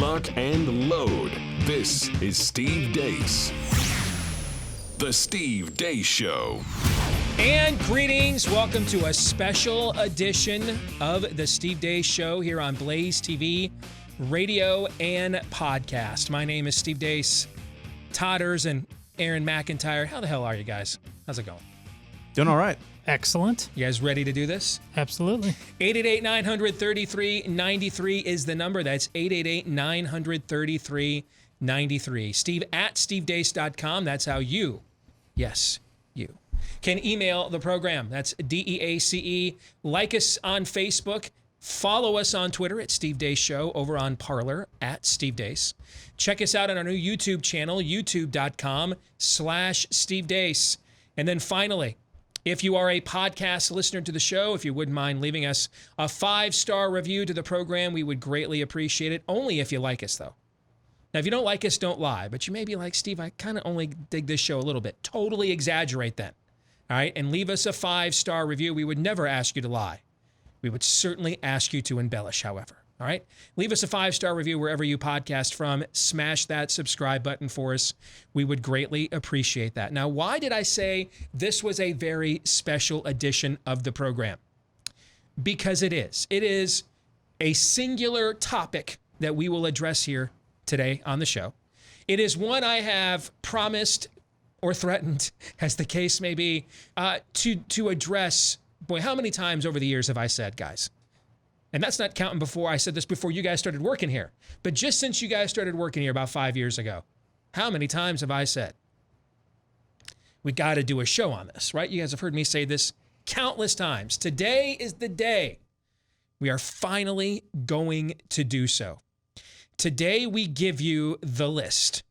lock, and load. This is Steve Deace. The Steve Deace Show. And greetings. Welcome to a special edition of the Steve Deace Show here on BlazeTV, radio and podcast. My name is Steve Deace. Todders and Aaron McIntyre. How the hell are you guys? How's it going? Doing all right. Excellent. You guys ready to do this? Absolutely. 888-900-3393 is the number. That's 888-900-3393. Steve at stevedeace.com. That's how you, yes, you, can email the program. That's DEACE. Like us on Facebook. Follow us on Twitter at Steve Deace Show, over on Parler at Steve Deace. Check us out on our new YouTube channel, youtube.com/Steve Deace. And then finally, if you are a podcast listener to the show, if you wouldn't mind leaving us a 5-star review to the program, we would greatly appreciate it. Only if you like us, though. Now, if you don't like us, don't lie. But you may be like, Steve, I kind of only dig this show a little bit. Totally exaggerate then. All right? And leave us a 5-star review. We would never ask you to lie. We would certainly ask you to embellish, however. All right? Leave us a 5-star review wherever you podcast from. Smash that subscribe button for us. We would greatly appreciate that. Now, why did I say this was a very special edition of the program? Because it is. It is a singular topic that we will address here today on the show. It is one I have promised or threatened, as the case may be, to address. Boy, how many times over the years have I said, guys? And that's not counting before I said this before you guys started working here. But just since you guys started working here about 5 years ago, how many times have I said, we got to do a show on this, right? You guys have heard me say this countless times. Today is the day we are finally going to do so. Today we give you the list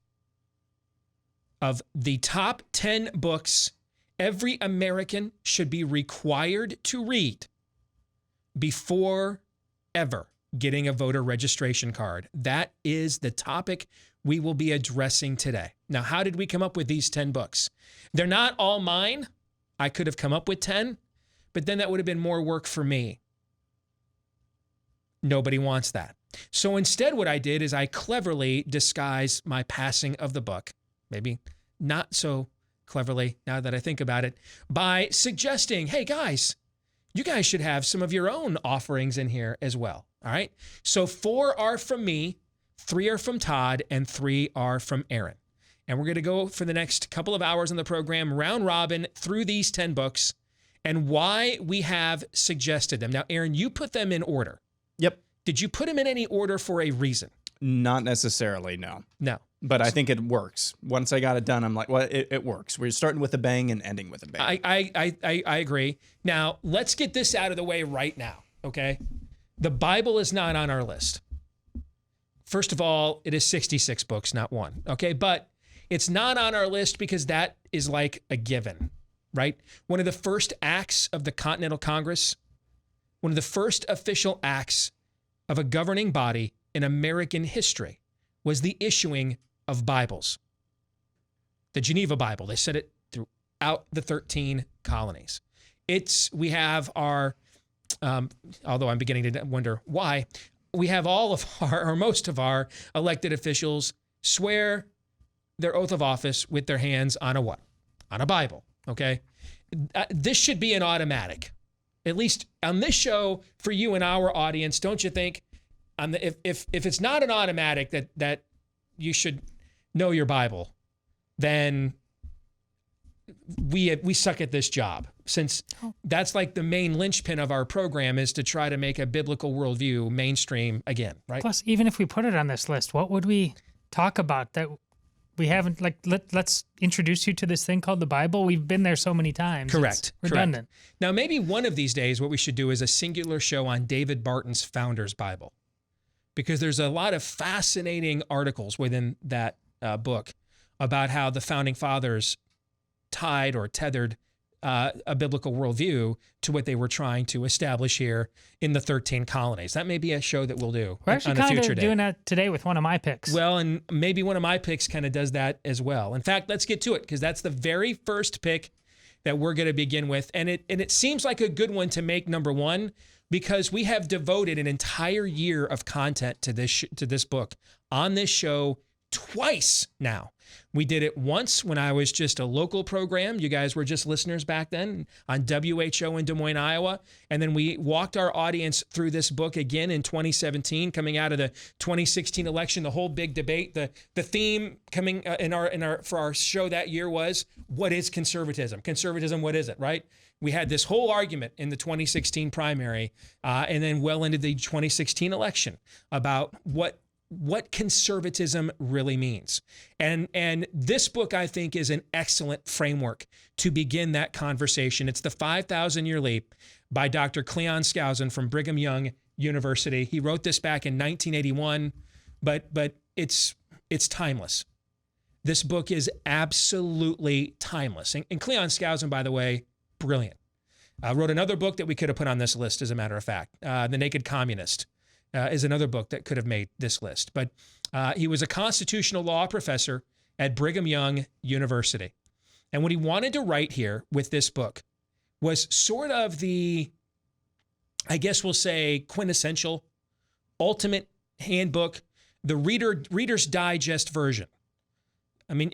of the top 10 books every American should be required to read before ever getting a voter registration card. That is the topic we will be addressing today. Now, how did we come up with these 10 books? They're not all mine. I could have come up with 10, but then that would have been more work for me. Nobody wants that. So instead, what I did is I cleverly disguised my passing of the book, maybe not so cleverly now that I think about it, by suggesting, hey guys, you guys should have some of your own offerings in here as well. All right. So 4 are from me, 3 are from Todd, and 3 are from Aaron. And we're going to go for the next couple of hours on the program, round robin through these 10 books and why we have suggested them. Now, Aaron, you put them in order. Yep. Did you put them in any order for a reason? Not necessarily, no. No. But I think it works. Once I got it done, I'm like, well, it works. We're starting with a bang and ending with a bang. I agree. Now, let's get this out of the way right now, okay? The Bible is not on our list. First of all, it is 66 books, not one, okay? But it's not on our list because that is like a given, right? One of the first acts of the Continental Congress, one of the first official acts of a governing body in American history was the issuing of Bibles. The Geneva Bible, they said it throughout the 13 colonies. We have our, although I'm beginning to wonder why, we have all of our, or most of our elected officials swear their oath of office with their hands on a what? On a Bible, okay? This should be an automatic. At least on this show, for you and our audience, don't you think? If it's not an automatic that you should know your Bible, then we suck at this job, since that's like the main linchpin of our program is to try to make a biblical worldview mainstream again, right? Plus, even if we put it on this list, what would we talk about that we haven't, like, let's introduce you to this thing called the Bible? We've been there so many times. Correct. It's redundant. Correct. Now, maybe one of these days, what we should do is a singular show on David Barton's Founder's Bible, because there's a lot of fascinating articles within that book about how the founding fathers tied or tethered a biblical worldview to what they were trying to establish here in the 13 colonies. That may be a show that we'll do We're actually on a kind future of day. doing that today with one of my picks. Well, and maybe one of my picks kind of does that as well. In fact, let's get to it, because that's the very first pick that we're going to begin with. And it seems like a good one to make number one, because we have devoted an entire year of content to this book on this show twice now. We did it once when I was just a local program. You guys were just listeners back then on WHO in Des Moines, Iowa. And then we walked our audience through this book again in 2017, coming out of the 2016 election, the whole big debate. The theme coming for our show that year was, what is conservatism? Conservatism, what is it, right? We had this whole argument in the 2016 primary and then well into the 2016 election about what conservatism really means. And this book, I think, is an excellent framework to begin that conversation. It's The 5,000-Year Leap by Dr. Cleon Skousen from Brigham Young University. He wrote this back in 1981, but it's timeless. This book is absolutely timeless. And Cleon Skousen, by the way, brilliant. Wrote another book that we could have put on this list, as a matter of fact, The Naked Communist. Is another book that could have made this list. But he was a constitutional law professor at Brigham Young University. And what he wanted to write here with this book was sort of the, I guess we'll say, quintessential, ultimate handbook, the Reader's Digest version. I mean,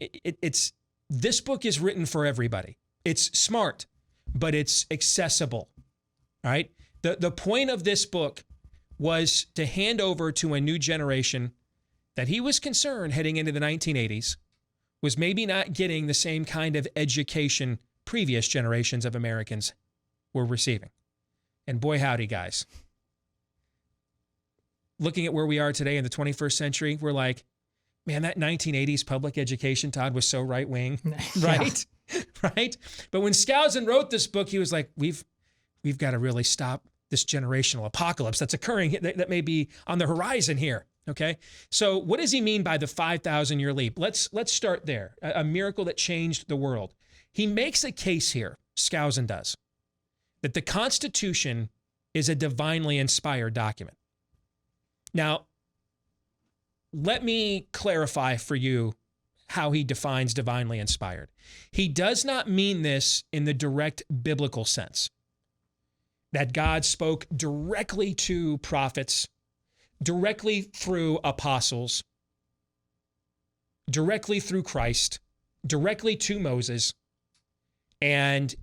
this book is written for everybody. It's smart, but it's accessible, all right? The point of this book was to hand over to a new generation that he was concerned heading into the 1980s was maybe not getting the same kind of education previous generations of Americans were receiving. And boy, howdy, guys. Looking at where we are today in the 21st century, we're like, man, that 1980s public education, Todd, was so right-wing, right? Right? But when Skousen wrote this book, he was like, we've got to really stop this generational apocalypse that's occurring, that may be on the horizon here, okay? So what does he mean by the 5,000-year leap? Let's start there, a miracle that changed the world. He makes a case here, Skousen does, that the Constitution is a divinely inspired document. Now, let me clarify for you how he defines divinely inspired. He does not mean this in the direct biblical sense, that God spoke directly to prophets, directly through apostles, directly through Christ, directly to Moses, and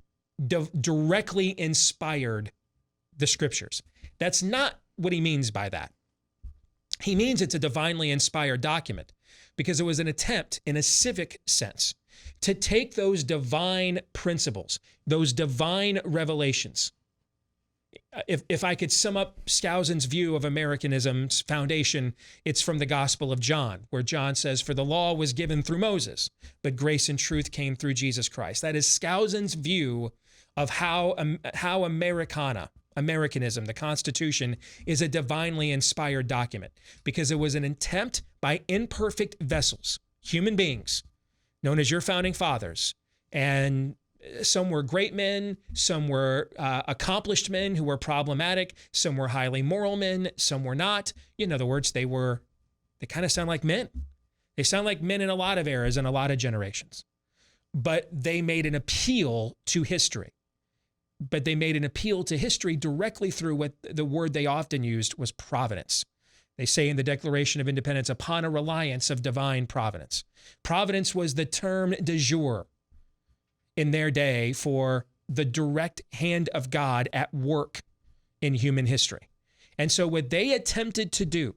directly inspired the scriptures. That's not what he means by that. He means it's a divinely inspired document because it was an attempt in a civic sense to take those divine principles, those divine revelations. If I could sum up Skousen's view of Americanism's foundation, it's from the Gospel of John, where John says, "For the law was given through Moses, but grace and truth came through Jesus Christ." That is Skousen's view of how Americanism, the Constitution, is a divinely inspired document, because it was an attempt by imperfect vessels, human beings, known as your founding fathers, and some were great men, some were accomplished men who were problematic, some were highly moral men, some were not. In other words, they kind of sound like men. They sound like men in a lot of eras and a lot of generations. But they made an appeal to history. But they made an appeal to history directly through what the word they often used was providence. They say in the Declaration of Independence, upon a reliance of divine providence. Providence was the term du jour in their day for the direct hand of God at work in human history. And so what they attempted to do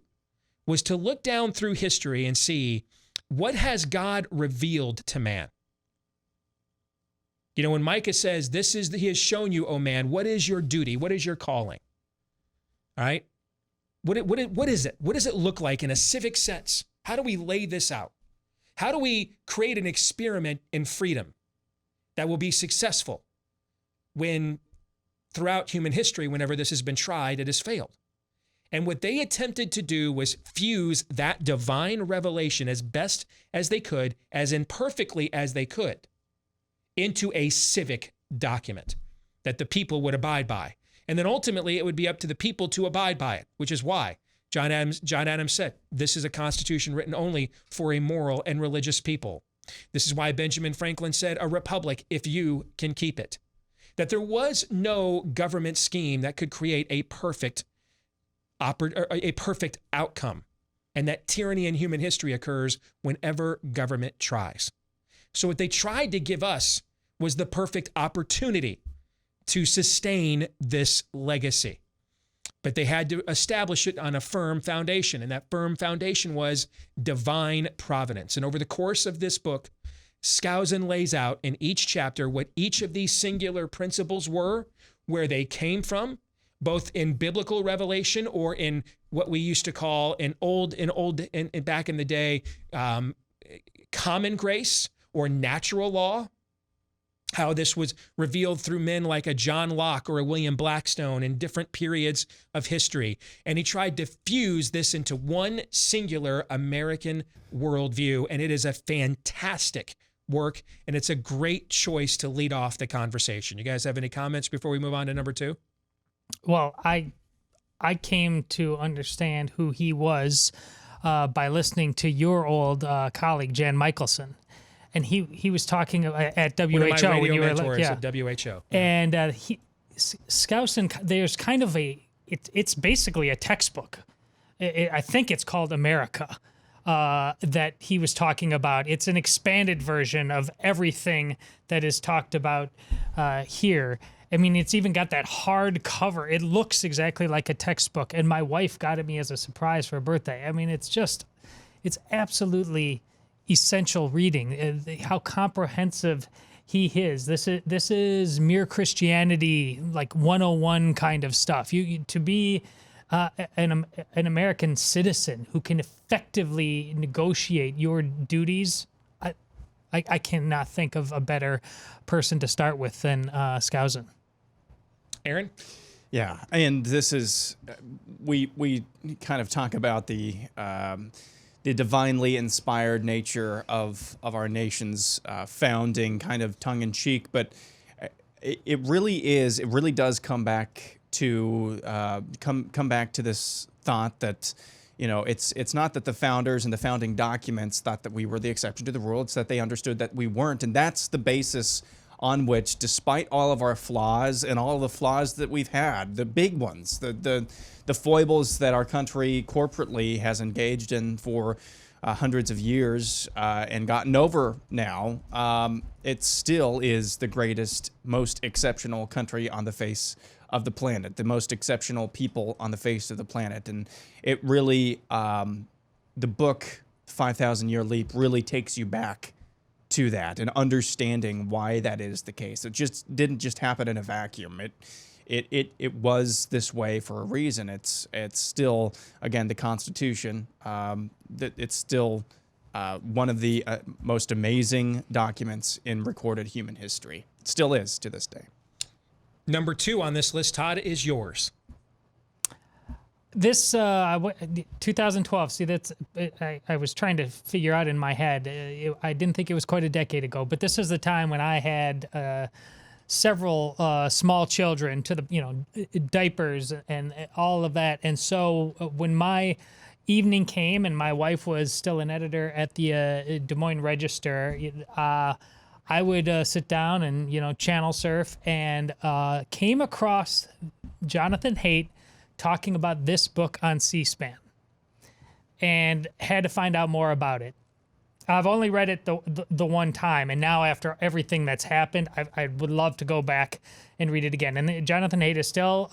was to look down through history and see, what has God revealed to man? You know, when Micah says, he has shown you, O man, what is your duty? What is your calling? All right? What is it? What does it look like in a civic sense? How do we lay this out? How do we create an experiment in freedom that will be successful when throughout human history, whenever this has been tried, it has failed? And what they attempted to do was fuse that divine revelation as best as they could, as imperfectly as they could, into a civic document that the people would abide by. And then ultimately it would be up to the people to abide by it, which is why John Adams said, this is a constitution written only for a moral and religious people. This is why Benjamin Franklin said, a republic if you can keep it. that there was no government scheme that could create a perfect outcome, and that tyranny in human history occurs whenever government tries. So what they tried to give us was the perfect opportunity to sustain this legacy. But they had to establish it on a firm foundation, and that firm foundation was divine providence. And over the course of this book, Skousen lays out in each chapter what each of these singular principles were, where they came from, both in biblical revelation or in what we used to call back in the day, common grace or natural law, how this was revealed through men like a John Locke or a William Blackstone in different periods of history. And he tried to fuse this into one singular American worldview. And it is a fantastic work, and it's a great choice to lead off the conversation. You guys have any comments before we move on to number 2? Well, I came to understand who he was by listening to your old colleague Jan Michelson, and he was talking at WHO One of my when you were mentors at WHO, and Skousen. There's kind of it's basically a textbook. I think it's called America. That he was talking about. It's an expanded version of everything that is talked about here. I mean, it's even got that hard cover. It looks exactly like a textbook, and my wife got it me as a surprise for her birthday. I mean, it's absolutely essential reading. How comprehensive he is. This is mere Christianity, like 101 kind of stuff. You to be an American citizen who can effectively negotiate your duties, I cannot think of a better person to start with than Skousen. Aaron? Yeah, and this is we kind of talk about the divinely inspired nature of our nation's founding, kind of tongue in cheek, but it really does come back to come back to this thought that, you know, it's not that the founders and the founding documents thought that we were the exception to the rule. It's that they understood that we weren't, and that's the basis on which, despite all of our flaws and all of the flaws that we've had, the big ones, the foibles that our country corporately has engaged in for hundreds of years and gotten over now, it still is the greatest, most exceptional country on the face of the planet, the most exceptional people on the face of the planet. And it really, the book, 5,000 Year Leap, really takes you back to that and understanding why that is the case. It just didn't just happen in a vacuum. It was this way for a reason. It's still, again, the Constitution, that it's still one of the most amazing documents in recorded human history. It still is to this day. Number 2 on this list, Todd, is yours. This 2012. See, that's I was trying to figure out in my head. I didn't think it was quite a decade ago, but this is the time when I had several small children, to the diapers and all of that. And so when my evening came and my wife was still an editor at the Des Moines Register, I would sit down and channel surf and came across Jonathan Haidt talking about this book on C-SPAN, and had to find out more about it. I've only read it the one time, and now after everything that's happened, I would love to go back and read it again. And Jonathan Haidt is still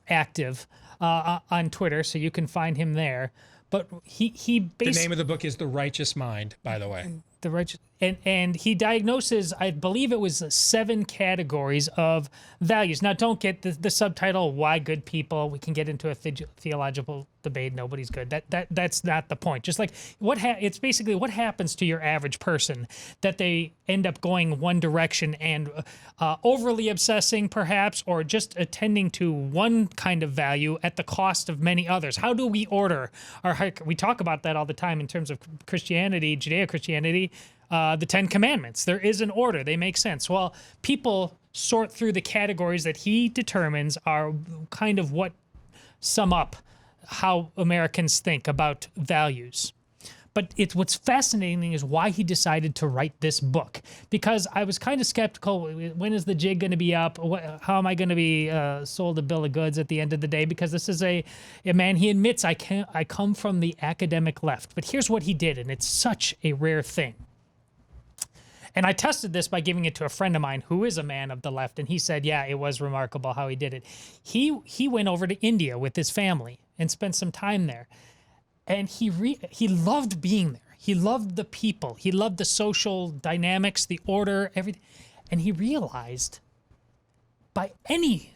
active on Twitter, so you can find him there. But he basically, the name of the book is The Righteous Mind, by the way. The righteous, and he diagnoses, I believe it was 7 categories of values. Now, don't get the subtitle, Why Good People. We can get into a theological debate. Nobody's good. That's not the point. Just like it's basically what happens to your average person that they end up going one direction and overly obsessing, perhaps, or just attending to one kind of value at the cost of many others. How do we order our? We talk about that all the time in terms of Christianity, Judeo-Christianity. The 10 Commandments. There is an order. They make sense. Well, people sort through the categories that he determines are kind of what sum up how Americans think about values. But what's fascinating is why he decided to write this book. Because I was kind of skeptical. When is the jig going to be up? How am I going to be sold a bill of goods at the end of the day? Because this is a man, he admits, I come from the academic left. But here's what he did, and it's such a rare thing. And I tested this by giving it to a friend of mine who is a man of the left, and he said, yeah, it was remarkable how he did it. He went over to India with his family and spent some time there. And he loved being there. He loved the people. He loved the social dynamics, the order, everything. And he realized, by any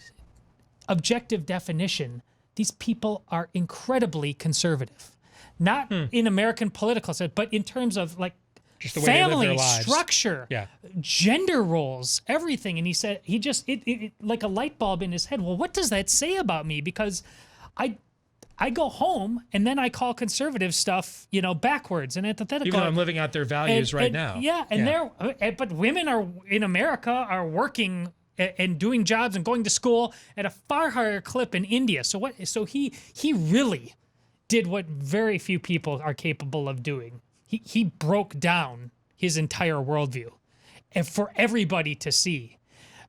objective definition, these people are incredibly conservative. Not in American political sense, but in terms of like just the way they live family their lives. structure, gender roles, everything. And he said, it like a light bulb in his head. Well, what does that say about me? Because I go home and then I call conservative stuff, backwards and antithetical. Even though I'm living out their values right now. Yeah, but women in America are working and doing jobs and going to school at a far higher clip in India. So he really did what very few people are capable of doing. He broke down his entire worldview, and for everybody to see.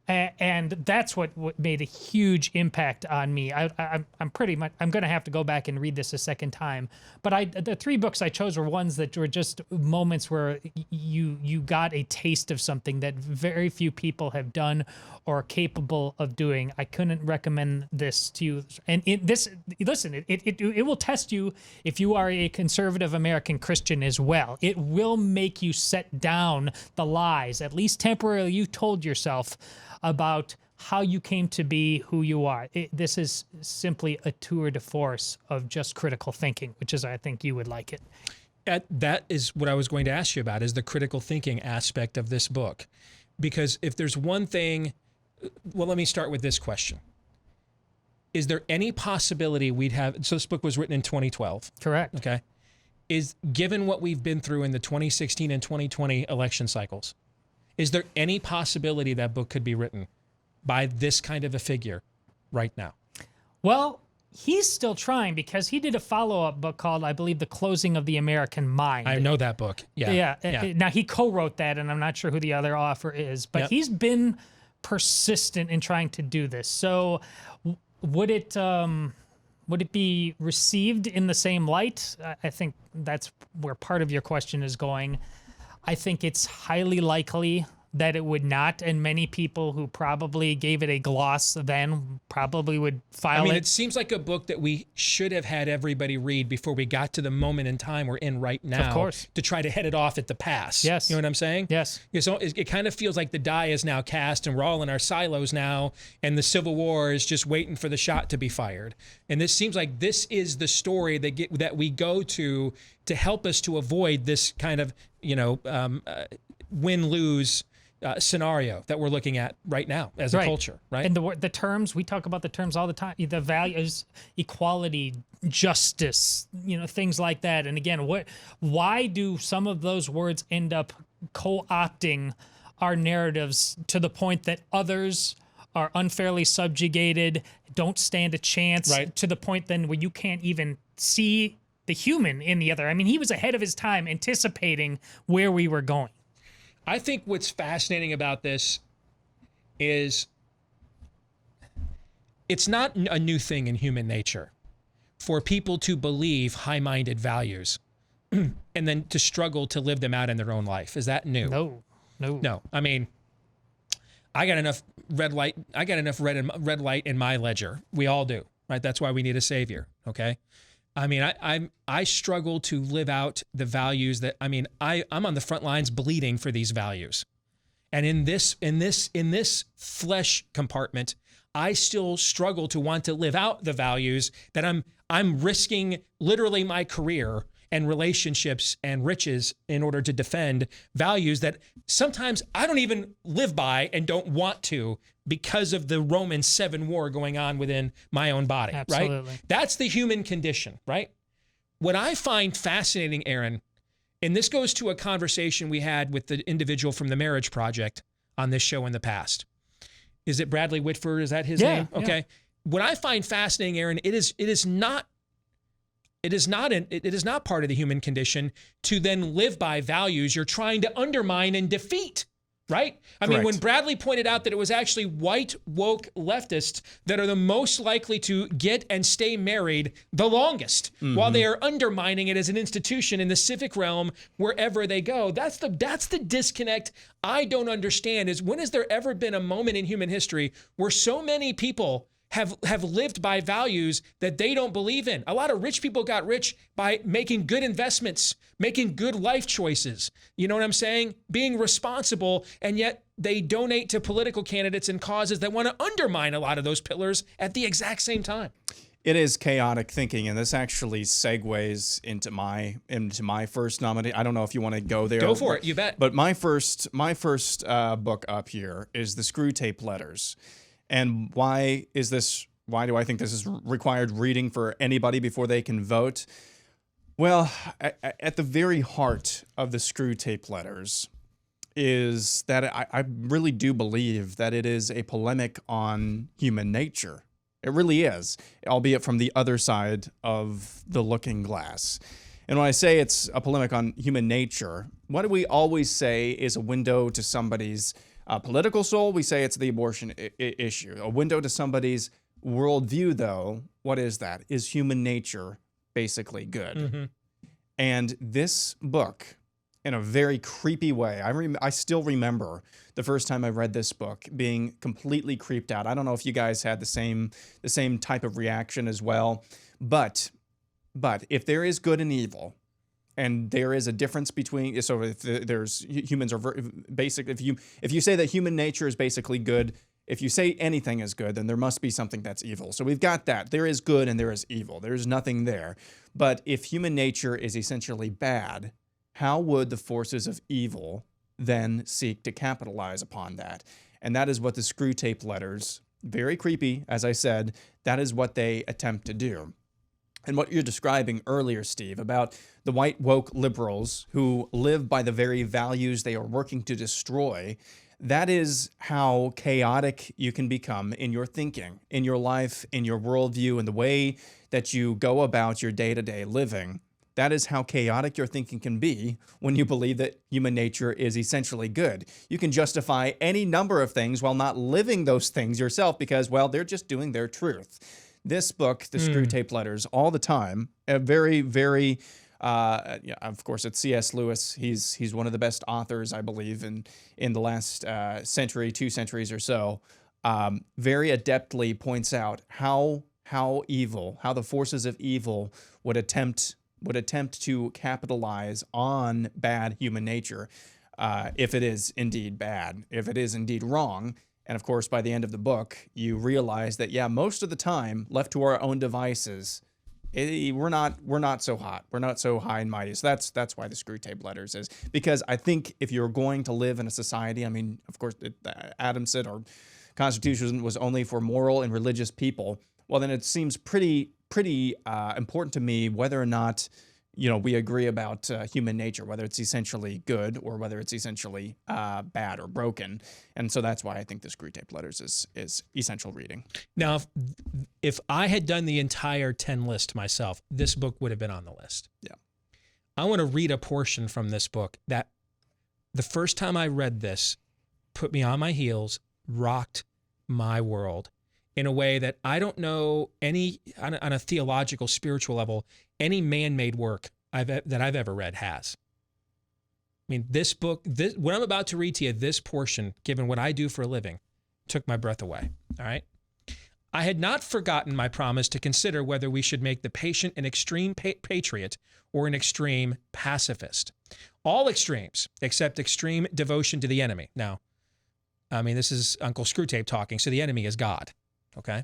And that's what made a huge impact on me. I'm pretty much, I'm going to have to go back and read this a second time. But the 3 books I chose were ones that were just moments where you got a taste of something that very few people have done or are capable of doing. I couldn't recommend this to you. And it will test you if you are a conservative American Christian as well. It will make you set down the lies, at least temporarily, you told yourself about how you came to be who you are. This is simply a tour de force of just critical thinking, which is, I think you would like it. That is what I was going to ask you about, is the critical thinking aspect of this book. Because if there's one thing, well, let me start with this question. Is there any possibility we'd have, so this book was written in 2012. Correct. Okay. Given what we've been through in the 2016 and 2020 election cycles, is there any possibility that book could be written by this kind of a figure right now? Well, he's still trying, because he did a follow-up book called, I believe, The Closing of the American Mind. I know that book. Yeah. Now, he co-wrote that, and I'm not sure who the other author is, but he's been persistent in trying to do this. So would it be received in the same light? I think that's where part of your question is going. I think it's highly likely that it would not, and many people who probably gave it a gloss then probably would file it. It seems like a book that we should have had everybody read before we got to the moment in time we're in right now. Of course. To try to head it off at the pass. Yes. You know what I'm saying? Yes. So it kind of feels like the die is now cast and we're all in our silos now, and the Civil War is just waiting for the shot to be fired. And this seems like this is the story that we go to help us to avoid this kind of, win-lose scenario that we're looking at right now as a culture, right? And the terms, we talk about the terms all the time, the values, equality, justice, things like that. And again, why do some of those words end up co-opting our narratives to the point that others are unfairly subjugated, don't stand a chance, to the point then where you can't even see the human in the other? I mean, he was ahead of his time, anticipating where we were going. I think what's fascinating about this is it's not a new thing in human nature for people to believe high-minded values and then to struggle to live them out in their own life. Is that new? No. I mean, I got enough red light in my ledger. We all do, right? That's why we need a savior, okay? I mean, I struggle to live out the values that, I'm on the front lines bleeding for these values. And in this flesh compartment, I still struggle to want to live out the values that I'm risking literally my career and relationships and riches in order to defend values that sometimes I don't even live by and don't want to because of the Roman 7 war going on within my own body, Absolutely. Right? That's the human condition, right? What I find fascinating, Aaron, and this goes to a conversation we had with the individual from the Marriage Project on this show in the past. Is it Bradley Whitford? Is that his name? Okay. Yeah. What I find fascinating, Aaron, it is not, It is not part of the human condition to then live by values you're trying to undermine and defeat, right? I mean, Correct. when Bradley pointed out that it was actually white woke leftists that are the most likely to get and stay married the longest, while they are undermining it as an institution in the civic realm wherever they go. That's the disconnect I don't understand. Is when has there ever been a moment in human history where so many people have lived by values that they don't believe in? A lot of rich people got rich by making good investments, making good life choices. You know what I'm saying? Being responsible, and yet they donate to political candidates and causes that want to undermine a lot of those pillars at the exact same time. It is chaotic thinking, and this actually segues into my first nominee. I don't know if you want to go there. Go for it, you bet. But my first book up here is the Screw Tape Letters. And why do I think this is required reading for anybody before they can vote? Well, at the very heart of the Screw Tape Letters is that I really do believe that it is a polemic on human nature. It really is, albeit from the other side of the looking glass. And when I say it's a polemic on human nature, what do we always say is a window to somebody's political soul? We say it's the abortion issue. A window to somebody's worldview, though, what is that? Is human nature basically good? Mm-hmm. And this book, in a very creepy way, I still remember the first time I read this book being completely creeped out. I don't know if you guys had the same type of reaction as well, but if there is good and evil, and there is a difference between, so if there's humans are basic, if you say that human nature is basically good, if you say anything is good, then there must be something that's evil. So we've got that. There is good and there is evil. There's nothing there. But if human nature is essentially bad, how would the forces of evil then seek to capitalize upon that? And that is what the Screw Tape Letters, very creepy, as I said, that is what they attempt to do. And what you're describing earlier, Steve, about the white woke liberals who live by the very values they are working to destroy, that is how chaotic you can become in your thinking, in your life, in your worldview, in the way that you go about your day-to-day living. That is how chaotic your thinking can be when you believe that human nature is essentially good. You can justify any number of things while not living those things yourself because, well, they're just doing their truth. This book, the Screw Tape Letters, all the time, a very, very, of course, it's C.S. Lewis. He's one of the best authors, I believe, in the last century, 2 centuries or so. Very adeptly points out how the forces of evil would attempt to capitalize on bad human nature, if it is indeed bad, if it is indeed wrong. And of course, by the end of the book, you realize that, yeah, most of the time, left to our own devices, we're not so hot. We're not so high and mighty. So that's why the Screw Tape Letters is. Because I think if you're going to live in a society, I mean, of course, Adam said our Constitution was only for moral and religious people. Well, then it seems pretty important to me whether or not, we agree about human nature, whether it's essentially good or whether it's essentially bad or broken. And so that's why I think the Screw Tape Letters is essential reading. Now, if I had done the entire 10 list myself, this book would have been on the list. Yeah. I want to read a portion from this book that the first time I read this put me on my heels, rocked my world in a way that I don't know any, on a theological, spiritual level, any man-made work that I've ever read has. I mean, this book, what I'm about to read to you, this portion, given what I do for a living, took my breath away, all right? I had not forgotten my promise to consider whether we should make the patient an extreme patriot or an extreme pacifist. All extremes, except extreme devotion to the enemy. Now, I mean, this is Uncle Screwtape talking, so the enemy is God. Okay,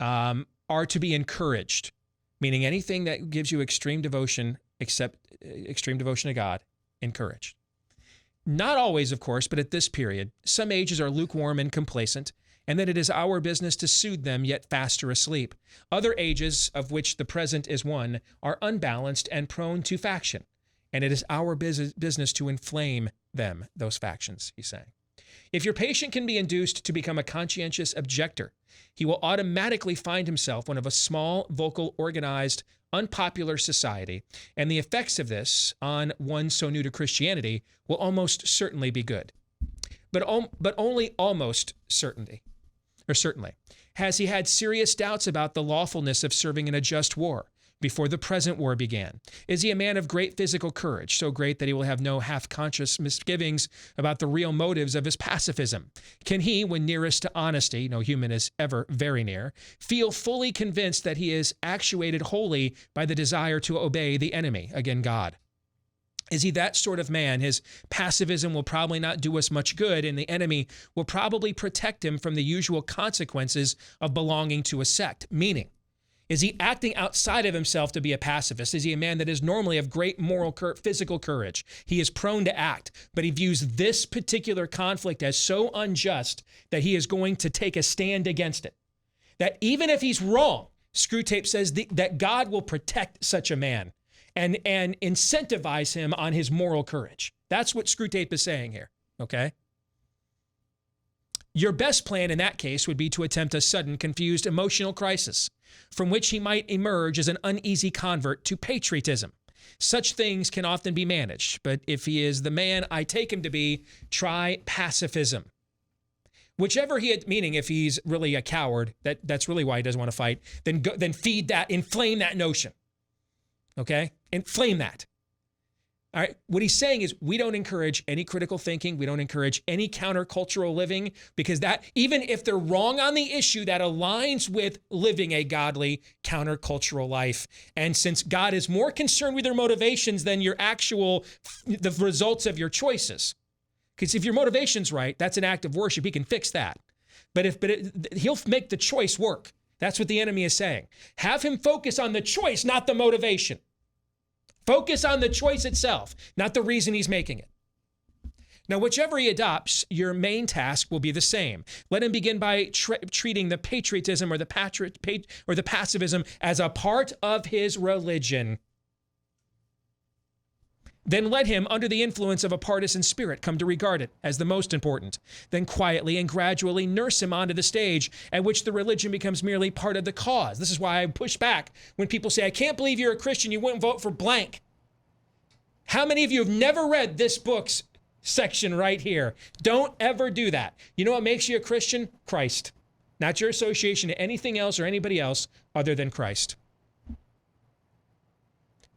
are to be encouraged, meaning anything that gives you extreme devotion, except extreme devotion to God, encouraged. Not always, of course, but at this period, some ages are lukewarm and complacent, and that it is our business to soothe them, yet faster asleep. Other ages, of which the present is one, are unbalanced and prone to faction, and it is our business to inflame them, those factions, he's saying. If your patient can be induced to become a conscientious objector, he will automatically find himself one of a small, vocal, organized, unpopular society, and the effects of this on one so new to Christianity will almost certainly be good. But only almost certainly. Has he had serious doubts about the lawfulness of serving in a just war before the present war began? Is he a man of great physical courage, so great that he will have no half-conscious misgivings about the real motives of his pacifism? Can he, when nearest to honesty, no human is ever very near, feel fully convinced that he is actuated wholly by the desire to obey the enemy, again God? Is he that sort of man? His pacifism will probably not do us much good, and the enemy will probably protect him from the usual consequences of belonging to a sect. Meaning, is he acting outside of himself to be a pacifist? Is he a man that is normally of great moral, physical courage? He is prone to act, but he views this particular conflict as so unjust that he is going to take a stand against it. That even if he's wrong, Screwtape says that God will protect such a man and incentivize him on his moral courage. That's what Screwtape is saying here, okay? Your best plan in that case would be to attempt a sudden, confused emotional crisis from which he might emerge as an uneasy convert to patriotism. Such things can often be managed, but if he is the man I take him to be, try pacifism. Whichever he had, meaning if he's really a coward, that's really why he doesn't want to fight, then feed that, inflame that notion. Okay? Inflame that. All right. What he's saying is we don't encourage any critical thinking. We don't encourage any countercultural living, because that, even if they're wrong on the issue, that aligns with living a godly countercultural life. And since God is more concerned with your motivations than the results of your choices, because if your motivation's right, that's an act of worship. He can fix that. He'll make the choice work. That's what the enemy is saying. Have him focus on the choice, not the motivation. Focus on the choice itself, not the reason he's making it. Now, whichever he adopts, your main task will be the same. Let him begin by treating the patriotism or the pacifism as a part of his religion. Then let him, under the influence of a partisan spirit, come to regard it as the most important. Then quietly and gradually nurse him onto the stage at which the religion becomes merely part of the cause. This is why I push back when people say, I can't believe you're a Christian, you wouldn't vote for blank. How many of you have never read this book's section right here? Don't ever do that. You know what makes you a Christian? Christ. Not your association to anything else or anybody else other than Christ.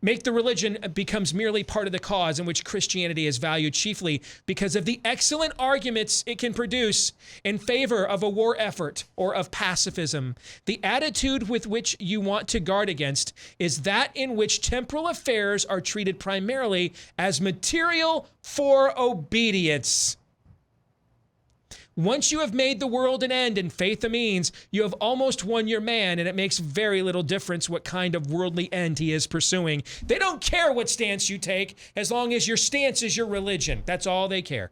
Make the religion becomes merely part of the cause in which Christianity is valued chiefly because of the excellent arguments it can produce in favor of a war effort or of pacifism. The attitude with which you want to guard against is that in which temporal affairs are treated primarily as material for obedience. Once you have made the world an end and faith a means, you have almost won your man, and it makes very little difference what kind of worldly end he is pursuing. They don't care what stance you take as long as your stance is your religion. That's all they care.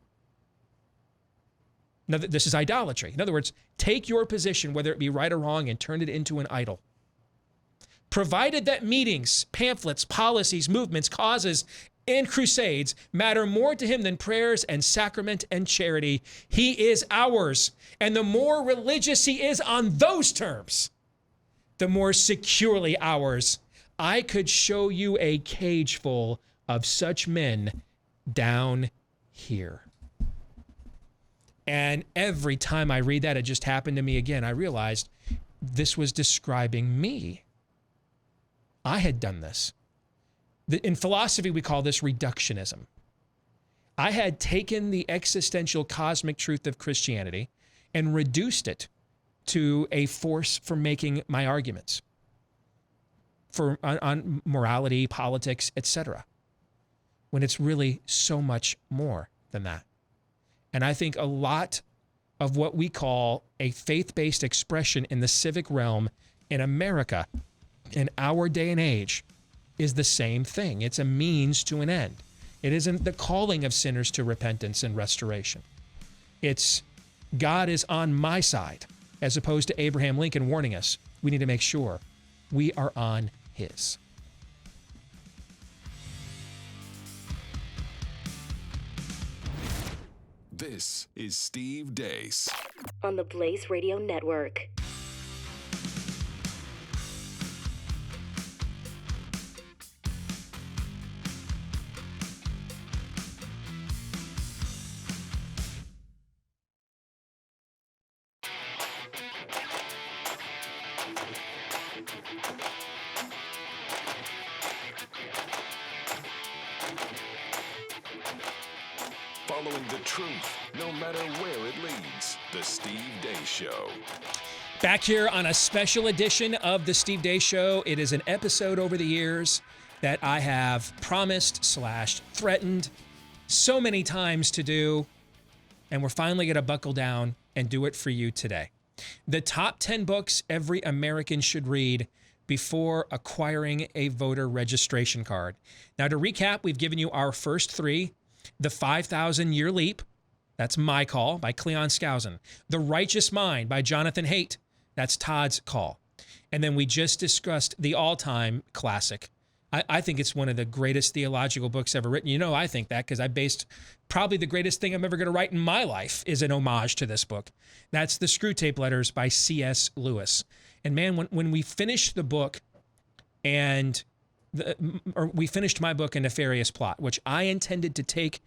Now, this is idolatry. In other words, take your position, whether it be right or wrong, and turn it into an idol. Provided that meetings, pamphlets, policies, movements, causes, and crusades matter more to him than prayers and sacrament and charity, he is ours. And the more religious he is on those terms, the more securely ours. I could show you a cage full of such men down here. And every time I read that, it just happened to me again. I realized this was describing me. I had done this. In philosophy, we call this reductionism. I had taken the existential cosmic truth of Christianity and reduced it to a force for making my arguments on morality, politics, etc., when it's really so much more than that. And I think a lot of what we call a faith-based expression in the civic realm in America in our day and age is the same thing. It's a means to an end. It isn't the calling of sinners to repentance and restoration. It's God is on my side, as opposed to Abraham Lincoln warning us. We need to make sure we are on his. This is Steve Deace. On the Blaze Radio Network. Following the truth, no matter where it leads. The Steve Deace Show. Back here on a special edition of the Steve Deace Show. It is an episode over the years that I have promised / threatened so many times to do, and we're finally going to buckle down and do it for you today. The top 10 books every American should read before acquiring a voter registration card. Now, to recap, we've given you our first three. The 5,000-Year Leap, that's my call, by Cleon Skousen. The Righteous Mind by Jonathan Haidt, that's Todd's call. And then we just discussed the all-time classic. I think it's one of the greatest theological books ever written. You know, I think that because I based probably the greatest thing I'm ever going to write in my life is an homage to this book. That's The Screwtape Letters by C.S. Lewis. And man, when we finished the book and we finished my book, A Nefarious Plot, which I intended to take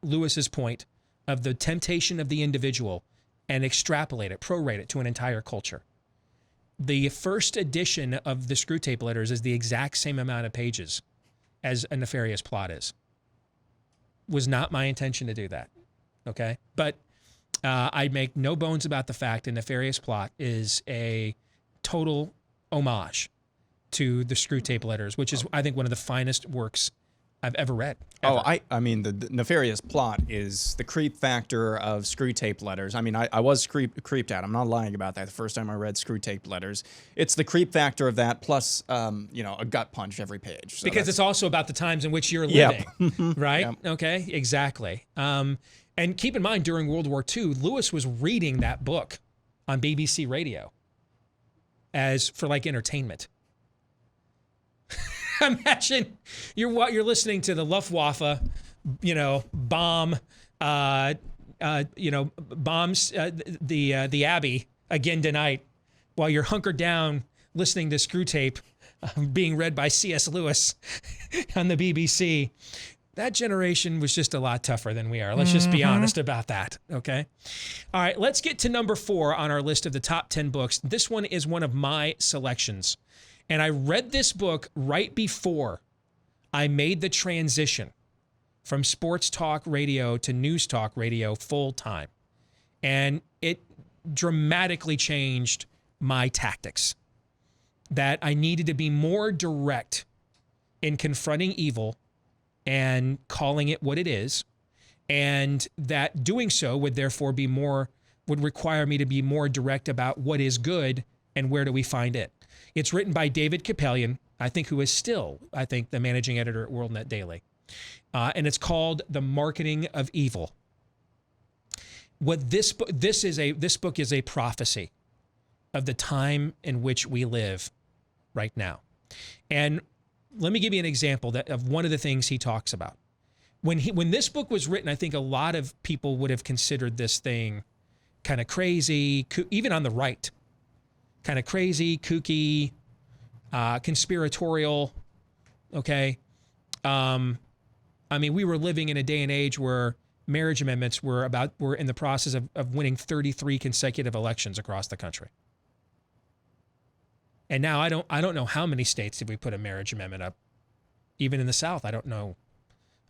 Lewis's point of the temptation of the individual and extrapolate it, prorate it to an entire culture. The first edition of the Screwtape Letters is the exact same amount of pages as A Nefarious Plot is. Was not my intention to do that, okay? But I make no bones about the fact A Nefarious Plot is a total homage to the Screwtape Letters, which is, I think, one of the finest works I've ever read. Ever. Oh, I mean, the Nefarious Plot is the creep factor of Screwtape Letters. I mean, I was creeped out. I'm not lying about that. The first time I read Screwtape Letters, it's the creep factor of that plus, a gut punch every page. So because it's also about the times in which you're living, right? Yep. Okay, exactly. And keep in mind, during World War II, Lewis was reading that book on BBC Radio as for like entertainment. Imagine you're listening to the Luftwaffe, bomb, bombs the Abbey again tonight, while you're hunkered down listening to Screwtape being read by C.S. Lewis on the BBC. That generation was just a lot tougher than we are. Let's just be honest about that, okay? All right, let's get to number 4 on our list of the top 10 books. This one is one of my selections. And I read this book right before I made the transition from sports talk radio to news talk radio full time. And it dramatically changed my tactics. That I needed to be more direct in confronting evil and calling it what it is. And that doing so would therefore would require me to be more direct about what is good and where do we find it. It's written by David Kapelian, who is still, the managing editor at WorldNet Daily. And it's called The Marketing of Evil. This book is a prophecy of the time in which we live right now. And let me give you an example of one of the things he talks about. When this book was written, I think a lot of people would have considered this thing kind of crazy, even on the right. Kind of crazy, kooky, conspiratorial, okay? We were living in a day and age where marriage amendments were in the process of winning 33 consecutive elections across the country. And now I don't know how many states did we put a marriage amendment up. Even in the South, I don't know.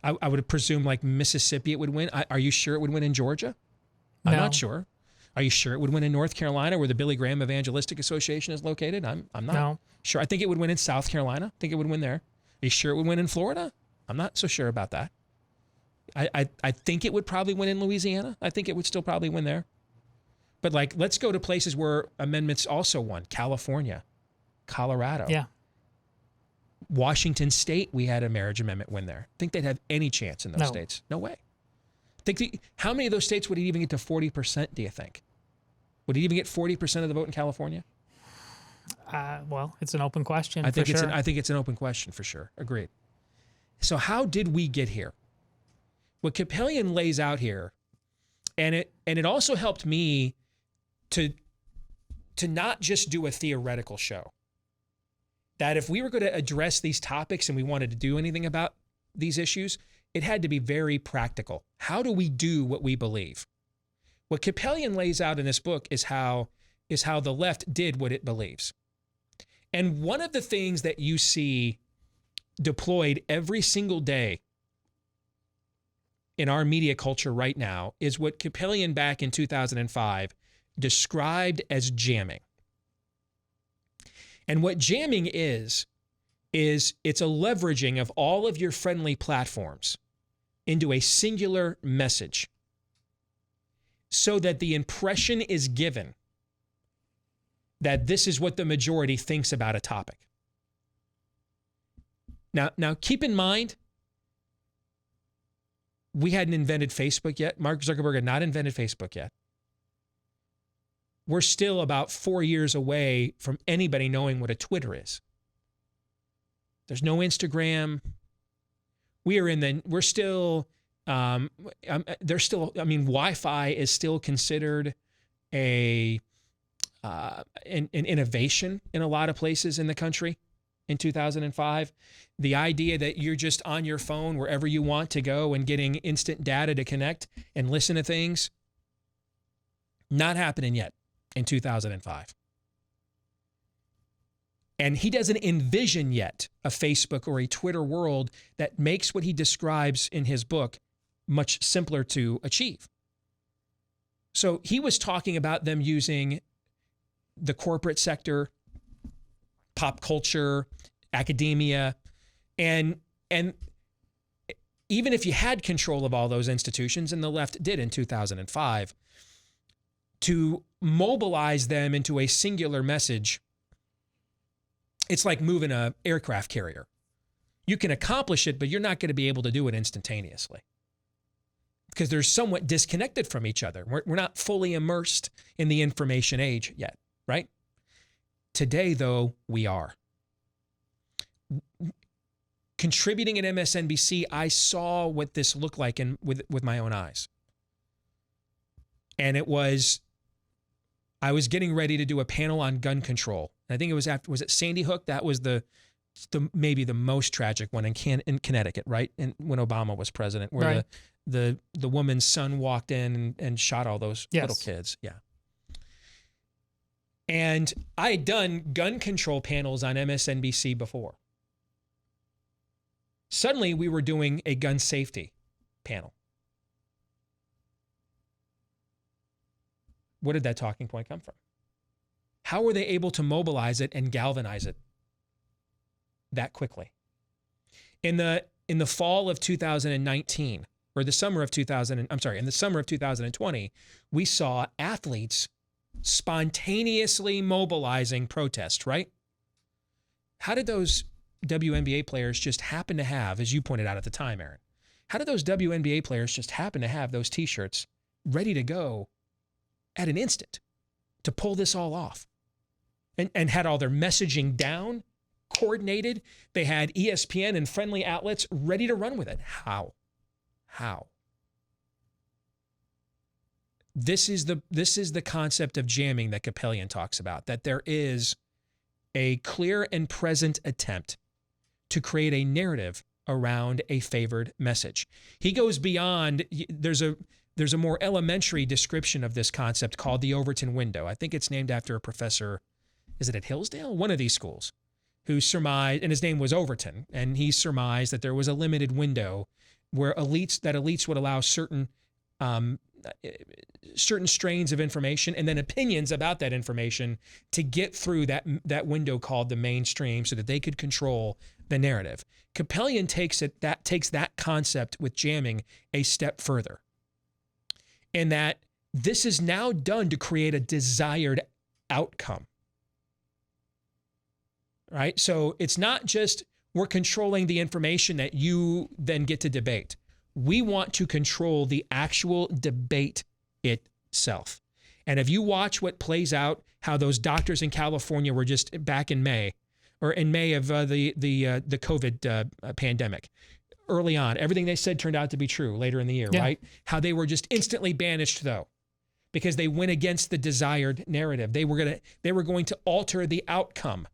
I would presume like Mississippi it would win. Are you sure it would win in Georgia? I'm not sure. Are you sure it would win in North Carolina, where the Billy Graham Evangelistic Association is located? I'm not sure. I think it would win in South Carolina. I think it would win there. Are you sure it would win in Florida? I'm not so sure about that. I think it would probably win in Louisiana. I think it would still probably win there. But let's go to places where amendments also won. California, Colorado. Yeah. Washington State, we had a marriage amendment win there. Think they'd have any chance in those states? No way. How many of those states would it even get to 40%, do you think? Would it even get 40% of the vote in California? Well, it's an open question. I think sure. I think it's an open question for sure. Agreed. So how did we get here? What Capellion lays out here, and it also helped me to not just do a theoretical show. That if we were going to address these topics and we wanted to do anything about these issues, it had to be very practical. How do we do what we believe? What Capellion lays out in this book is how the left did what it believes. And one of the things that you see deployed every single day in our media culture right now is what Capellion back in 2005 described as jamming. And what jamming is it's a leveraging of all of your friendly platforms into a singular message so that the impression is given that this is what the majority thinks about a topic. Now keep in mind, we hadn't invented Facebook yet. Mark Zuckerberg had not invented Facebook yet. We're still about 4 years away from anybody knowing what a Twitter is. There's no Instagram. Wi-Fi is still considered an innovation in a lot of places in the country in 2005. The idea that you're just on your phone wherever you want to go and getting instant data to connect and listen to things, not happening yet in 2005. And he doesn't envision yet a Facebook or a Twitter world that makes what he describes in his book much simpler to achieve. So he was talking about them using the corporate sector, pop culture, academia, and even if you had control of all those institutions, and the left did in 2005, to mobilize them into a singular message, it's like moving an aircraft carrier. You can accomplish it, but you're not going to be able to do it instantaneously because they're somewhat disconnected from each other. We're not fully immersed in the information age yet, right? Today, though, we are. Contributing at MSNBC, I saw what this looked like with my own eyes. And I was getting ready to do a panel on gun control. I think it was was it Sandy Hook? That was the maybe the most tragic one in Connecticut, right? And when Obama was president, where right. the woman's son walked in and shot all those little kids. Yeah. And I had done gun control panels on MSNBC before. Suddenly, we were doing a gun safety panel. Where did that talking point come from? How were they able to mobilize it and galvanize it that quickly? In the fall of 2019, or in the summer of 2020, we saw athletes spontaneously mobilizing protest, right? How did those WNBA players just happen to have, as you pointed out at the time, Aaron, how did those WNBA players just happen to have those t-shirts ready to go at an instant to pull this all off? And had all their messaging down, coordinated. They had ESPN and friendly outlets ready to run with it. How? This is the concept of jamming that Capellion talks about, that there is a clear and present attempt to create a narrative around a favored message. He goes beyond, there's a more elementary description of this concept called the Overton window. I think it's named after a professor, is it at Hillsdale? One of these schools, who surmised, and his name was Overton, and he surmised that there was a limited window where elites would allow certain strains of information and then opinions about that information to get through that window called the mainstream so that they could control the narrative. Capellion takes that concept with jamming a step further, in that this is now done to create a desired outcome. Right? So it's not just we're controlling the information that you then get to debate. We want to control the actual debate itself. And if you watch what plays out, how those doctors in California were just back in May, or in May of the COVID pandemic, early on. Everything they said turned out to be true later in the year, right? How they were just instantly banished, though, because they went against the desired narrative. They were going to alter the outcome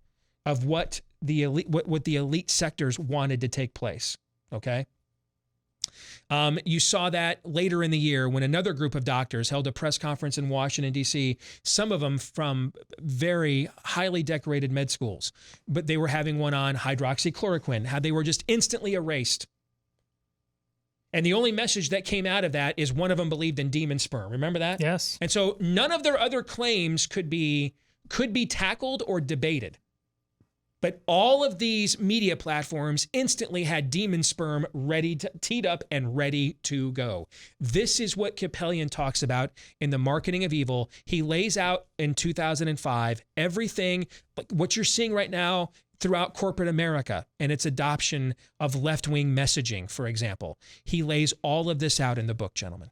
of what the elite sectors wanted to take place. Okay. You saw that later in the year when another group of doctors held a press conference in Washington, D.C., some of them from very highly decorated med schools, but they were having one on hydroxychloroquine, how they were just instantly erased. And the only message that came out of that is one of them believed in demon sperm. Remember that? Yes. And so none of their other claims could be tackled or debated. But all of these media platforms instantly had demon sperm teed up and ready to go. This is what Capellion talks about in The Marketing of Evil. He lays out in 2005 everything, what you're seeing right now throughout corporate America and its adoption of left-wing messaging, for example. He lays all of this out in the book, gentlemen.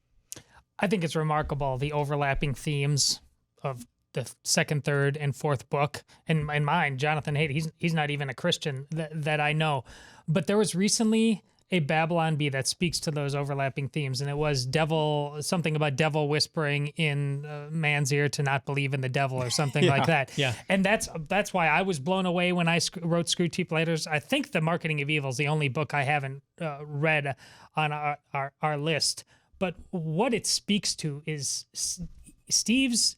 I think it's remarkable, the overlapping themes of the second, third, and fourth book. And in mine, Jonathan Haidt, he's not even a Christian that I know. But there was recently a Babylon Bee that speaks to those overlapping themes, and it was something about devil whispering in man's ear to not believe in the devil or something like that. Yeah. And that's why I was blown away when I wrote Screwtape Letters. I think The Marketing of Evil is the only book I haven't read on our list. But what it speaks to is Steve's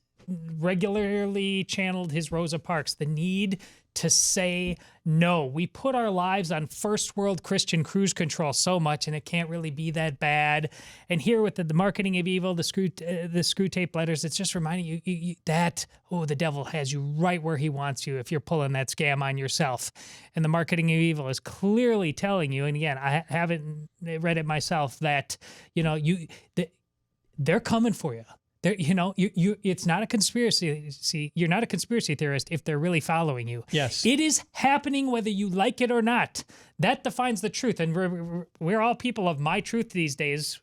regularly channeled his Rosa Parks, the need to say no. We put our lives on first world Christian cruise control so much, and it can't really be that bad. And here with the Marketing of Evil, the Screwtape Letters, it's just reminding you that, the devil has you right where he wants you if you're pulling that scam on yourself. And the Marketing of Evil is clearly telling you, and again, I haven't read it myself, that they're coming for you. It's not a conspiracy. See, you're not a conspiracy theorist if they're really following you. Yes. It is happening whether you like it or not. That defines the truth. And we're all people of my truth these days.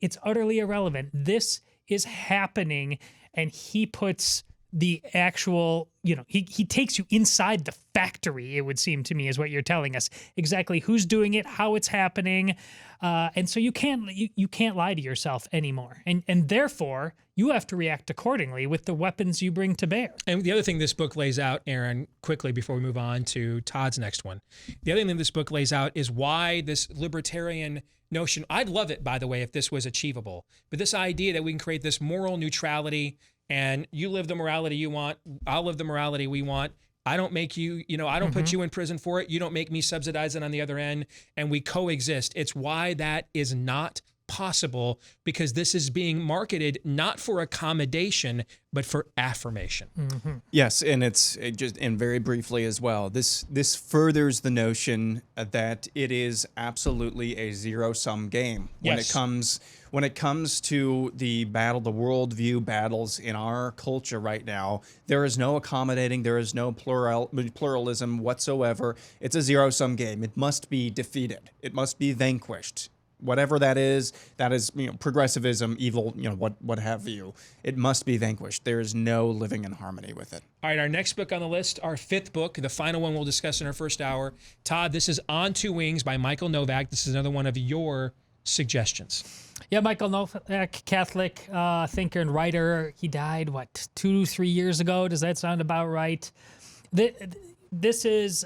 It's utterly irrelevant. This is happening, and he puts the actual, he takes you inside the factory, it would seem to me, is what you're telling us. Exactly who's doing it, how it's happening. And so you can't lie to yourself anymore. And therefore, you have to react accordingly with the weapons you bring to bear. And the other thing this book lays out, Aaron, quickly before we move on to Todd's next one, the other thing this book lays out is why this libertarian notion, I'd love it, by the way, if this was achievable, but this idea that we can create this moral neutrality, and you live the morality you want, I'll live the morality we want. I don't make you, I don't put you in prison for it. You don't make me subsidize it on the other end, and we coexist. It's why that is not possible, because this is being marketed not for accommodation, but for affirmation. Mm-hmm. Yes, and and very briefly as well, this furthers the notion that it is absolutely a zero-sum game when it comes to the worldview battles in our culture right now. There is no accommodating, there is no pluralism whatsoever. It's a zero-sum game. It must be defeated. It must be vanquished. Whatever that is progressivism, evil, what have you. It must be vanquished. There is no living in harmony with it. All right, our next book on the list, our fifth book, the final one we'll discuss in our first hour. Todd, this is On Two Wings by Michael Novak. This is another one of your suggestions. Yeah, Michael Novak, Catholic thinker and writer. He died, 2-3 years ago? Does that sound about right? This is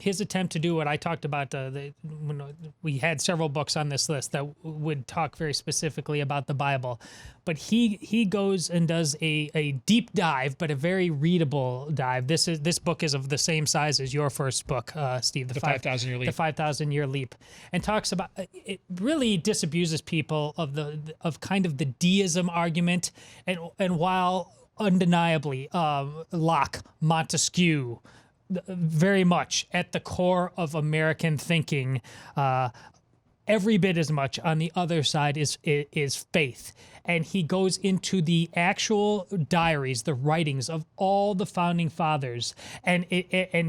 his attempt to do what I talked about. When we had several books on this list that would talk very specifically about the Bible, but he goes and does a deep dive, but a very readable dive. This book is of the same size as your first book, Steve, the 5,000 Year Leap. The 5,000 Year Leap, and talks about it. Really disabuses people of kind of the deism argument, and while undeniably Locke, Montesquieu, very much at the core of American thinking, every bit as much on the other side is faith. And he goes into the actual diaries, the writings of all the founding fathers, and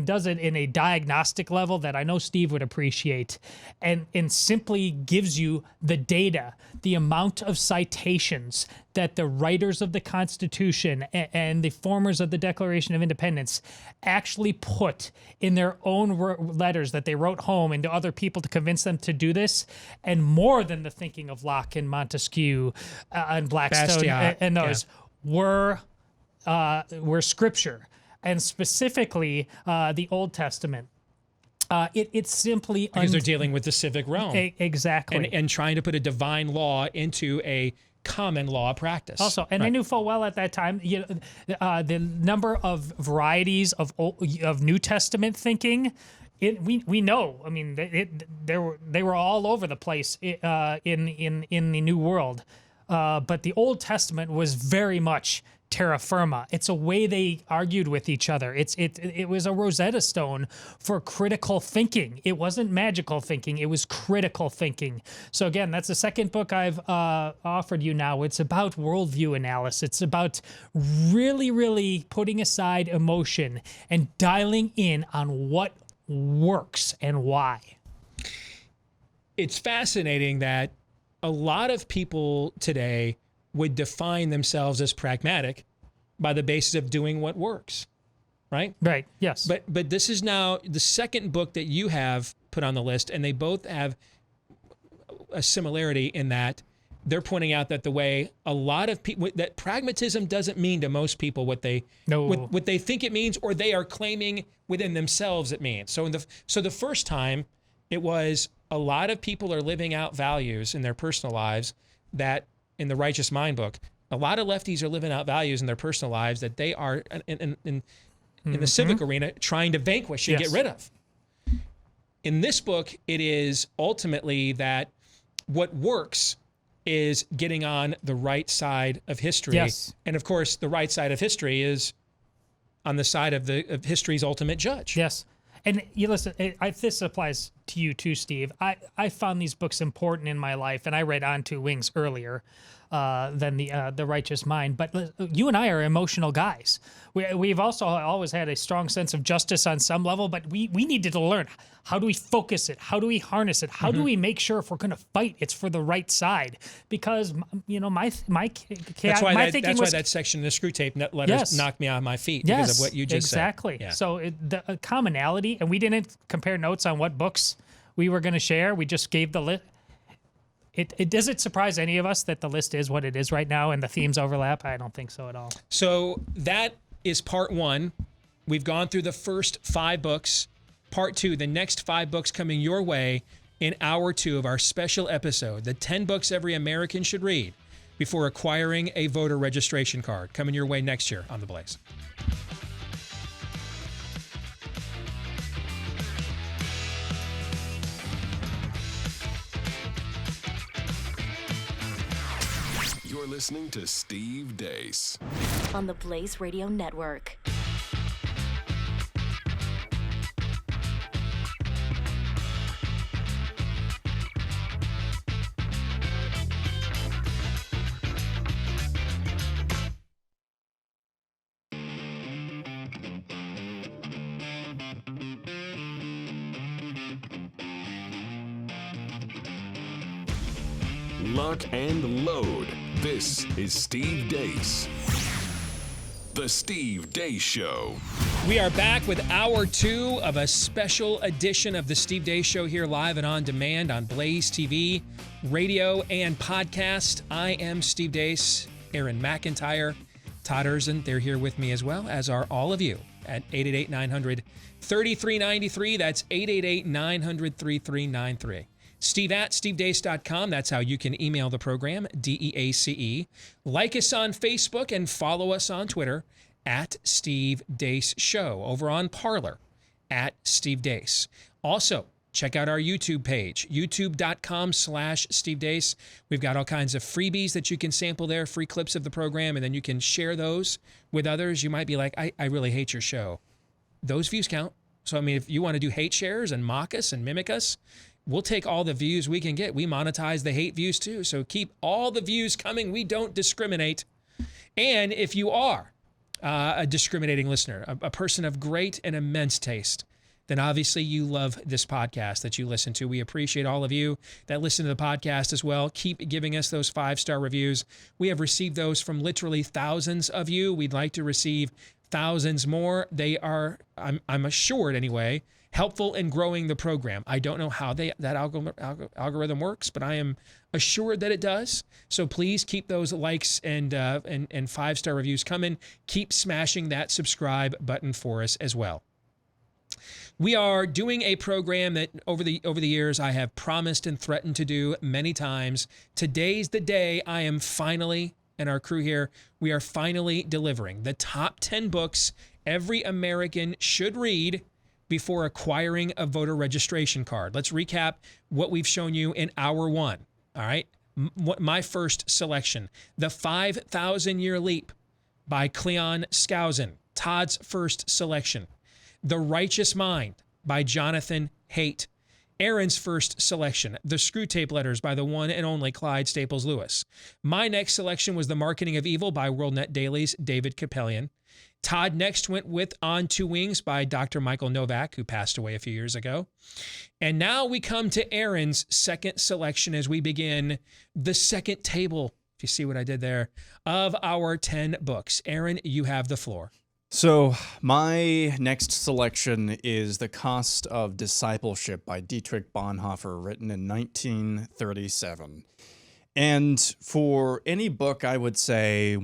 does it in a diagnostic level that I know Steve would appreciate, and simply gives you the data, the amount of citations that the writers of the Constitution and the formers of the Declaration of Independence actually put in their own letters that they wrote home and to other people to convince them to do this, and more than the thinking of Locke and Montesquieu and Blackstone Bastiat, and those were Scripture, and specifically the Old Testament. It's simply because they're dealing with the civic realm, exactly, and trying to put a divine law into a common law practice. Also, and I knew full well at that time, the number of varieties of New Testament thinking. We know. I mean, they were all over the place in the New World, but the Old Testament was very much terra firma. It's a way they argued with each other. It was a Rosetta Stone for critical thinking. It wasn't magical thinking. It was critical thinking. So again, that's the second book I've offered you now. It's about worldview analysis. It's about really, really putting aside emotion and dialing in on what works and why. It's fascinating that a lot of people today would define themselves as pragmatic by the basis of doing what works, right? Right, yes. But this is now the second book that you have put on the list, and they both have a similarity in that they're pointing out that the way a lot of people, that pragmatism doesn't mean to most people what they think it means, or they are claiming within themselves it means. So the first time it was a lot of people are living out values in their personal lives that in the Righteous Mind book, a lot of lefties are living out values in their personal lives that they are in the civic arena trying to vanquish and get rid of. In this book, it is ultimately that what works is getting on the right side of history. Yes. And of course, the right side of history is on the side of history's ultimate judge. Yes. And you listen, this applies to you too, Steve. I found these books important in my life, and I read On Two Wings earlier than the Righteous Mind. But you and I are emotional guys. We've also always had a strong sense of justice on some level, but we needed to learn, how do we focus it? How do we harness it? How do we make sure if we're going to fight, it's for the right side? Because my that's why that section of the screw tape letters knocked me out of my feet because of what you just said. Exactly. Yeah. So the commonality, and we didn't compare notes on what books we were going to share. We just gave the list. Does it surprise any of us that the list is what it is right now and the themes overlap? I don't think so at all. So that is part one. We've gone through the first 5 books. Part 2, the next 5 books coming your way in hour 2 of our special episode, the 10 books every American should read before acquiring a voter registration card, coming your way next year on The Blaze. You're listening to Steve Deace on the Blaze Radio Network. Lock and load. This is Steve Deace. The Steve Deace Show. We are back with hour 2 of a special edition of the Steve Deace Show here live and on demand on BlazeTV, radio, and podcast. I am Steve Deace, Aaron McIntyre, Todd Erzin. They're here with me as well, as are all of you at 888-900-3393. That's 888-900-3393. Steve at stevedeace.com. That's how you can email the program, DEACE. Like us on Facebook and follow us on Twitter at Steve Deace Show. Over on Parler at Steve Deace. Also, check out our YouTube page, youtube.com/Steve Deace. We've got all kinds of freebies that you can sample there, free clips of the program, and then you can share those with others. You might be like, I really hate your show. Those views count. So, I mean, if you want to do hate shares and mock us and mimic us, we'll take all the views we can get. We monetize the hate views too. So keep all the views coming. We don't discriminate. And if you are a discriminating listener, a person of great and immense taste, then obviously you love this podcast that you listen to. We appreciate all of you that listen to the podcast as well. Keep giving us those 5-star reviews. We have received those from literally thousands of you. We'd like to receive thousands more. They are, I'm assured anyway, helpful in growing the program. I don't know how that algorithm works, but I am assured that it does. So please keep those likes and 5-star reviews coming. Keep smashing that subscribe button for us as well. We are doing a program that over the years I have promised and threatened to do many times. Today's the day I am finally, and our crew here, we are finally delivering the top 10 books every American should read before acquiring a voter registration card. Let's recap what we've shown you in hour one. All right. My first selection, The 5,000-Year Leap by Cleon Skousen, Todd's first selection. The Righteous Mind by Jonathan Haidt. Aaron's first selection, The Screwtape Letters by the one and only Clyde Staples Lewis. My next selection was The Marketing of Evil by WorldNet Daily's David Kapelian. Todd next went with On Two Wings by Dr. Michael Novak, who passed away a few years ago. And now we come to Aaron's second selection as we begin the second table, if you see what I did there, of our 10 books. Aaron, you have the floor. So my next selection is The Cost of Discipleship by Dietrich Bonhoeffer, written in 1937. And for any book, I would say,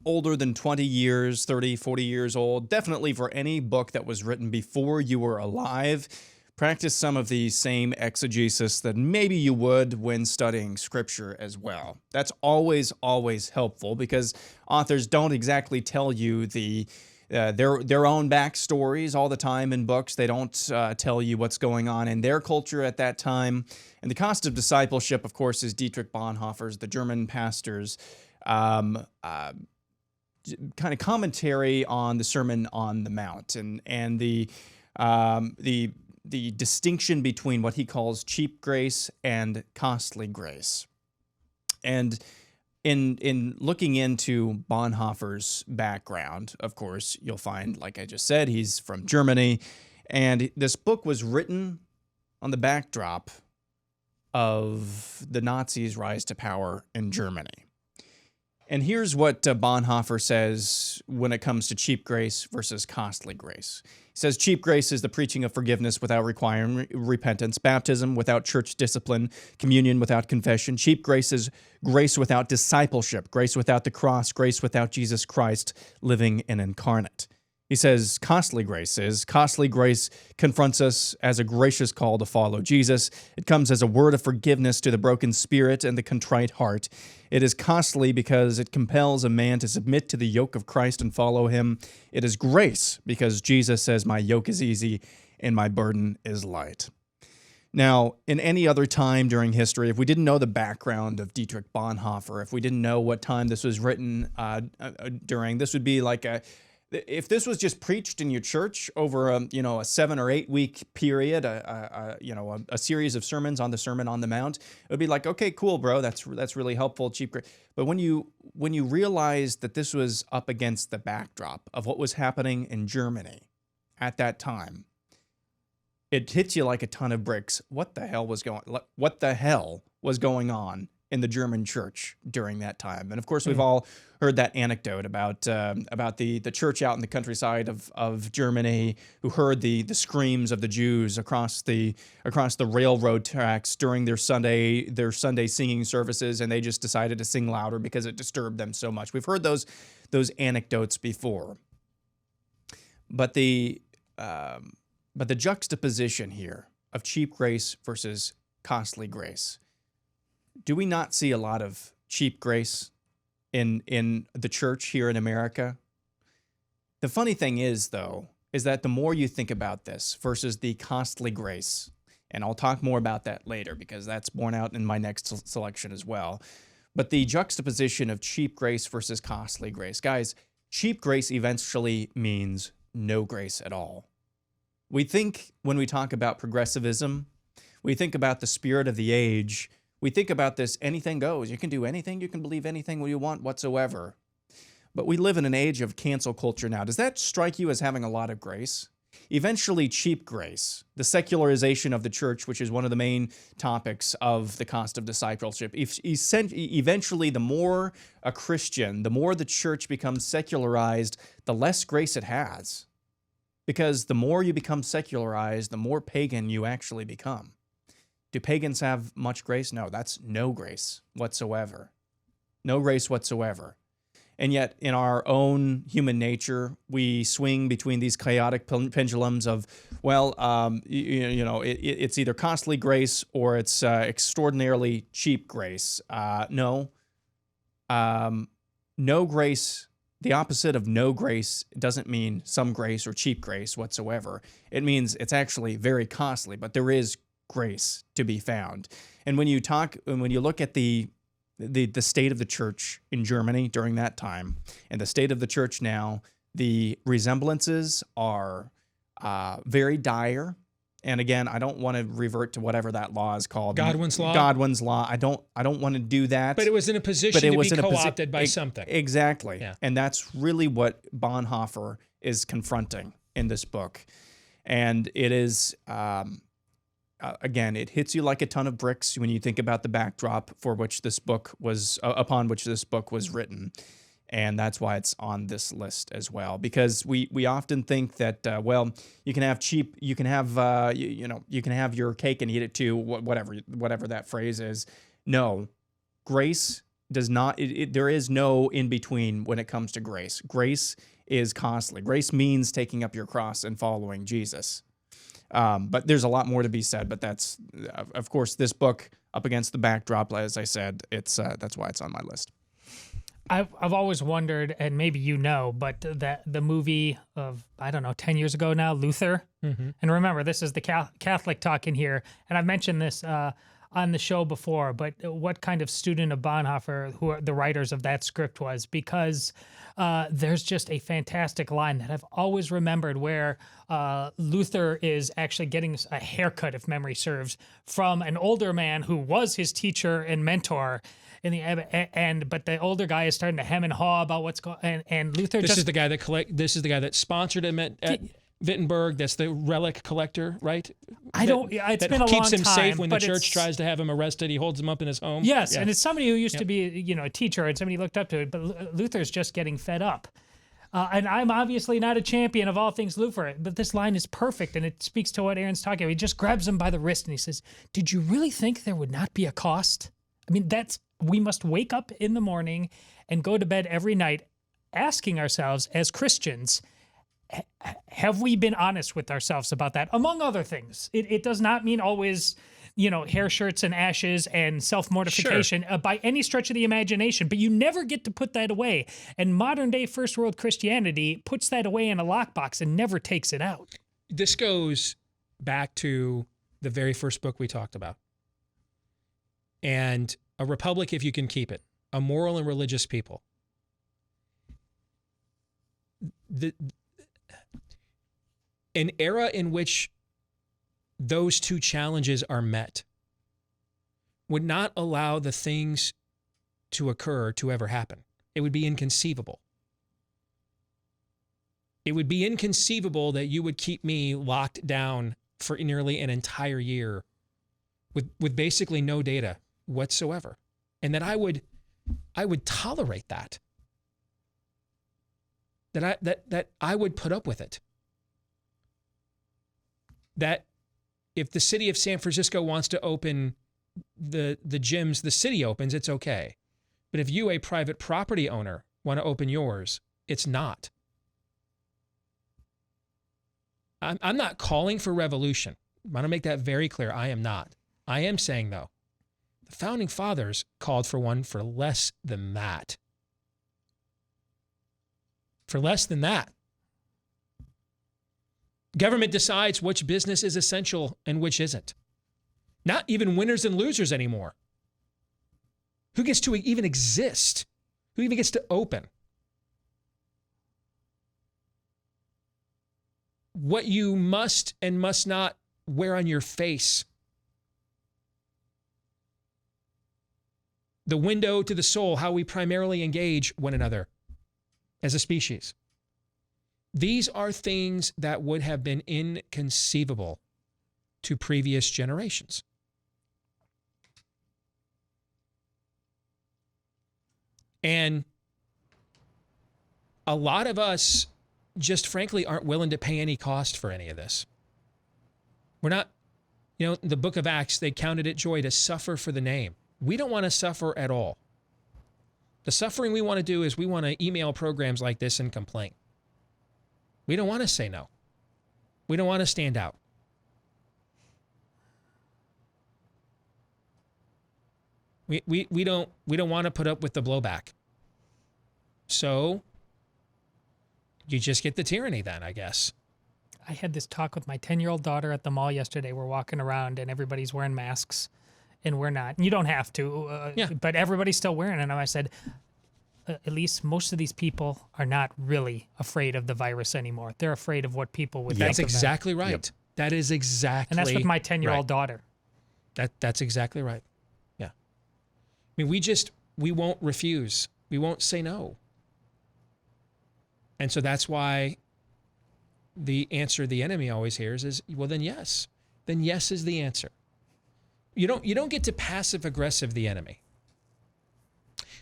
older than 20 years, 30, 40 years old, definitely for any book that was written before you were alive, practice some of the same exegesis that maybe you would when studying scripture as well. That's always, always helpful because authors don't exactly tell you their own backstories all the time in books. They don't tell you what's going on in their culture at that time. And The Cost of Discipleship, of course, is Dietrich Bonhoeffer's, the German pastor's, kind of commentary on the Sermon on the Mount and the distinction between what he calls cheap grace and costly grace. And in looking into Bonhoeffer's background, of course, you'll find, like I just said, he's from Germany. And this book was written on the backdrop of the Nazis' rise to power in Germany. And here's what Bonhoeffer says when it comes to cheap grace versus costly grace. He says, cheap grace is the preaching of forgiveness without requiring repentance, baptism without church discipline, communion without confession. Cheap grace is grace without discipleship, grace without the cross, grace without Jesus Christ living and incarnate. He says, costly grace confronts us as a gracious call to follow Jesus. It comes as a word of forgiveness to the broken spirit and the contrite heart. It is costly because it compels a man to submit to the yoke of Christ and follow him. It is grace because Jesus says, my yoke is easy and my burden is light. Now, in any other time during history, if we didn't know the background of Dietrich Bonhoeffer, if we didn't know what time this was written during, this would be like if this was just preached in your church over a 7 or 8 week period, a series of sermons on the Sermon on the Mount, it would be like, okay, cool, bro, that's really helpful, cheap. But when you realize that this was up against the backdrop of what was happening in Germany at that time, it hits you like a ton of bricks. What the hell was going on in the German church during that time? And of course, we've all heard that anecdote about the church out in the countryside of Germany who heard the screams of the Jews across the railroad tracks during their Sunday singing services, and they just decided to sing louder because it disturbed them so much. We've heard those anecdotes before, but the juxtaposition here of cheap grace versus costly grace. Do we not see a lot of cheap grace in the church here in America? The funny thing is, though, is that the more you think about this versus the costly grace, and I'll talk more about that later because that's borne out in my next selection as well, but the juxtaposition of cheap grace versus costly grace. Guys, cheap grace eventually means no grace at all. We think when we talk about progressivism, we think about the spirit of the age, we think about this anything goes. You can do anything, you can believe anything you want whatsoever. But we live in an age of cancel culture now. Does that strike you as having a lot of grace? Eventually, cheap grace, the secularization of the church, which is one of the main topics of the cost of discipleship. Eventually, the more a Christian, the more the church becomes secularized, the less grace it has. Because the more you become secularized, the more pagan you actually become. Do pagans have much grace? No, that's no grace whatsoever. No grace whatsoever. And yet, in our own human nature, we swing between these chaotic pendulums of, well, it's either costly grace or it's extraordinarily cheap grace. No grace, the opposite of no grace doesn't mean some grace or cheap grace whatsoever. It means it's actually very costly, but there is grace to be found. And when you look at the state of the church in Germany during that time and the state of the church now, the resemblances are very dire. And again, I don't want to revert to whatever that law is called. Godwin's law? Godwin's law. I don't want to do that. But it was in a position to be co-opted by something. Exactly. Yeah. And that's really what Bonhoeffer is confronting in this book. And it is... again, it hits you like a ton of bricks when you think about the backdrop upon which this book was written, and that's why it's on this list as well. Because we often think that you can have your cake and eat it too, whatever that phrase is. No, grace does not. There is no in between when it comes to grace. Grace is costly. Grace means taking up your cross and following Jesus. But there's a lot more to be said, but that's, of course, this book up against the backdrop, as I said, that's why it's on my list. I've always wondered, and maybe but that the movie of, 10 years ago now, Luther, and remember, this is the Catholic talk in here, and I've mentioned this on the show before, but what kind of student of Bonhoeffer, who are the writers of that script was, because there's just a fantastic line that I've always remembered where Luther is actually getting a haircut, if memory serves, from an older man who was his teacher and mentor. But the older guy is starting to hem and haw about what's going on, and Luther. This is the guy that sponsored him at Wittenberg. That's the relic collector, right? It's been a long time. Keeps him safe when the church tries to have him arrested. He holds him up in his home. Yes, and it's somebody who used to be, a teacher, and somebody looked up to it. But Luther's just getting fed up. And I'm obviously not a champion of all things Luther, but this line is perfect, and it speaks to what Aaron's talking about. He just grabs him by the wrist and he says, "Did you really think there would not be a cost? I mean, we must wake up in the morning and go to bed every night asking ourselves as Christians, have we been honest with ourselves about that?" Among other things. It does not mean always, hair shirts and ashes and self-mortification by any stretch of the imagination, but you never get to put that away. And modern day first world Christianity puts that away in a lockbox and never takes it out. This goes back to the very first book we talked about. And a republic, if you can keep it, a moral and religious people. An era in which those two challenges are met would not allow the things to occur to ever happen. It would be inconceivable. It would be inconceivable that you would keep me locked down for nearly an entire year with basically no data whatsoever. And that I would tolerate that. That I would put up with it. That if the city of San Francisco wants to open the gyms the city opens, it's okay. But if you, a private property owner, want to open yours, it's not. I'm not calling for revolution. I want to make that very clear. I am not. I am saying, though, the Founding Fathers called for one for less than that. For less than that. Government decides which business is essential and which isn't. Not even winners and losers anymore. Who gets to even exist? Who even gets to open? What you must and must not wear on your face the window to the soul, how we primarily engage one another as a species. These are things that would have been inconceivable to previous generations. And a lot of us just frankly aren't willing to pay any cost for any of this. We're not, the book of Acts, they counted it joy to suffer for the name. We don't want to suffer at all. The suffering we want to do is we want to email programs like this and complain. We don't want to say no. We don't want to stand out. We don't want to put up with the blowback. So you just get the tyranny then, I guess. I had this talk with my 10-year-old daughter at the mall yesterday. We're walking around and everybody's wearing masks and we're not. You don't have to, but everybody's still wearing it. And I said, at least most of these people are not really afraid of the virus anymore. They're afraid of what people would think. That's exactly right. Yep. That is exactly And that's with my 10-year-old daughter. That's exactly right. Yeah. I mean, we won't refuse. We won't say no. And so that's why the answer the enemy always hears is, well, then yes. Then yes is the answer. You don't get to passive aggressive the enemy.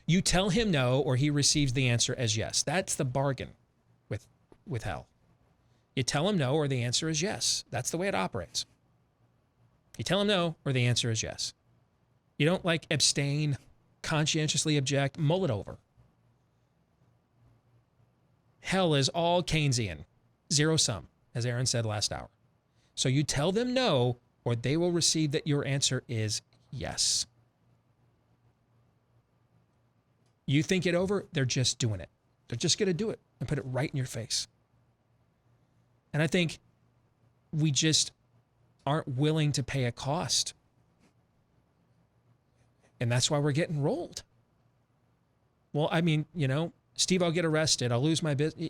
You tell him no, or he receives the answer as yes. That's the bargain with hell. You tell him no, or the answer is yes. That's the way it operates. You tell him no, or the answer is yes. You don't abstain, conscientiously object, mull it over. Hell is all Keynesian, zero sum, as Aaron said last hour. So you tell them no, or they will receive that your answer is yes. You think it over, they're just doing it. They're just going to do it and put it right in your face. And I think we just aren't willing to pay a cost. And that's why we're getting rolled. Well, I mean, Steve, I'll get arrested. I'll lose my business.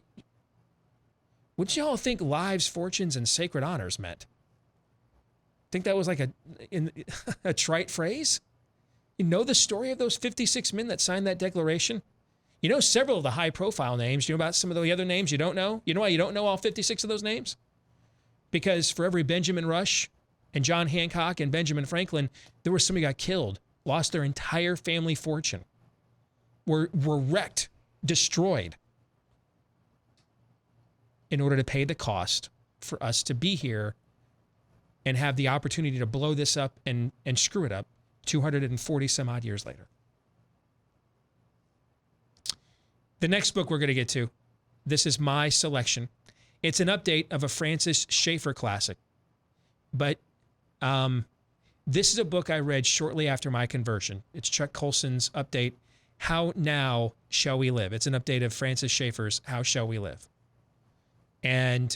What y'all think lives, fortunes, and sacred honors meant? Think that was a trite phrase? You know the story of those 56 men that signed that declaration? You know several of the high-profile names. You know about some of the other names you don't know? You know why you don't know all 56 of those names? Because for every Benjamin Rush and John Hancock and Benjamin Franklin, there was somebody who got killed, lost their entire family fortune, were wrecked, destroyed, in order to pay the cost for us to be here and have the opportunity to blow this up and screw it up 240 some odd years later. The next book we're going to get to, this is my selection. It's an update of a Francis Schaeffer classic. But this is a book I read shortly after my conversion. It's Chuck Colson's update, How Now Shall We Live? It's an update of Francis Schaeffer's How Shall We Live? And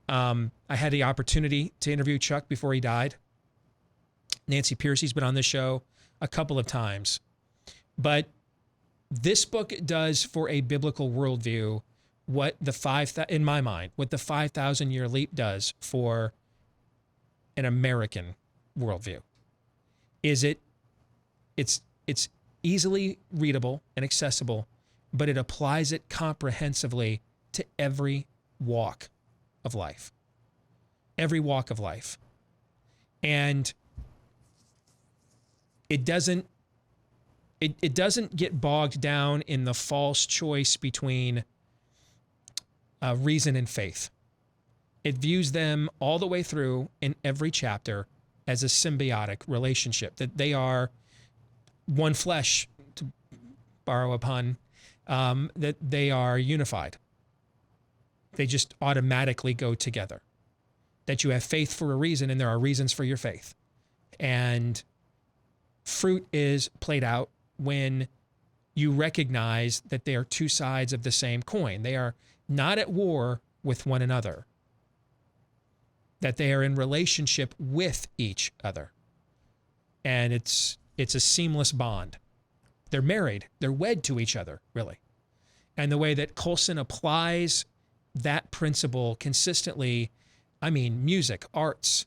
I had the opportunity to interview Chuck before he died. Nancy Piercy's been on this show a couple of times. But this book does for a biblical worldview what in my mind, what the 5,000-year leap does for an American worldview. It's easily readable and accessible, but it applies it comprehensively to every walk of life. Every walk of life. And it doesn't get bogged down in the false choice between reason and faith. It views them all the way through in every chapter as a symbiotic relationship, that they are one flesh, to borrow a pun, that they are unified. They just automatically go together. That you have faith for a reason and there are reasons for your faith. And fruit is played out when you recognize that they are two sides of the same coin. They are not at war with one another. That they are in relationship with each other. And it's a seamless bond. They're married. They're wed to each other, really. And the way that Colson applies that principle consistently, I mean, music, arts,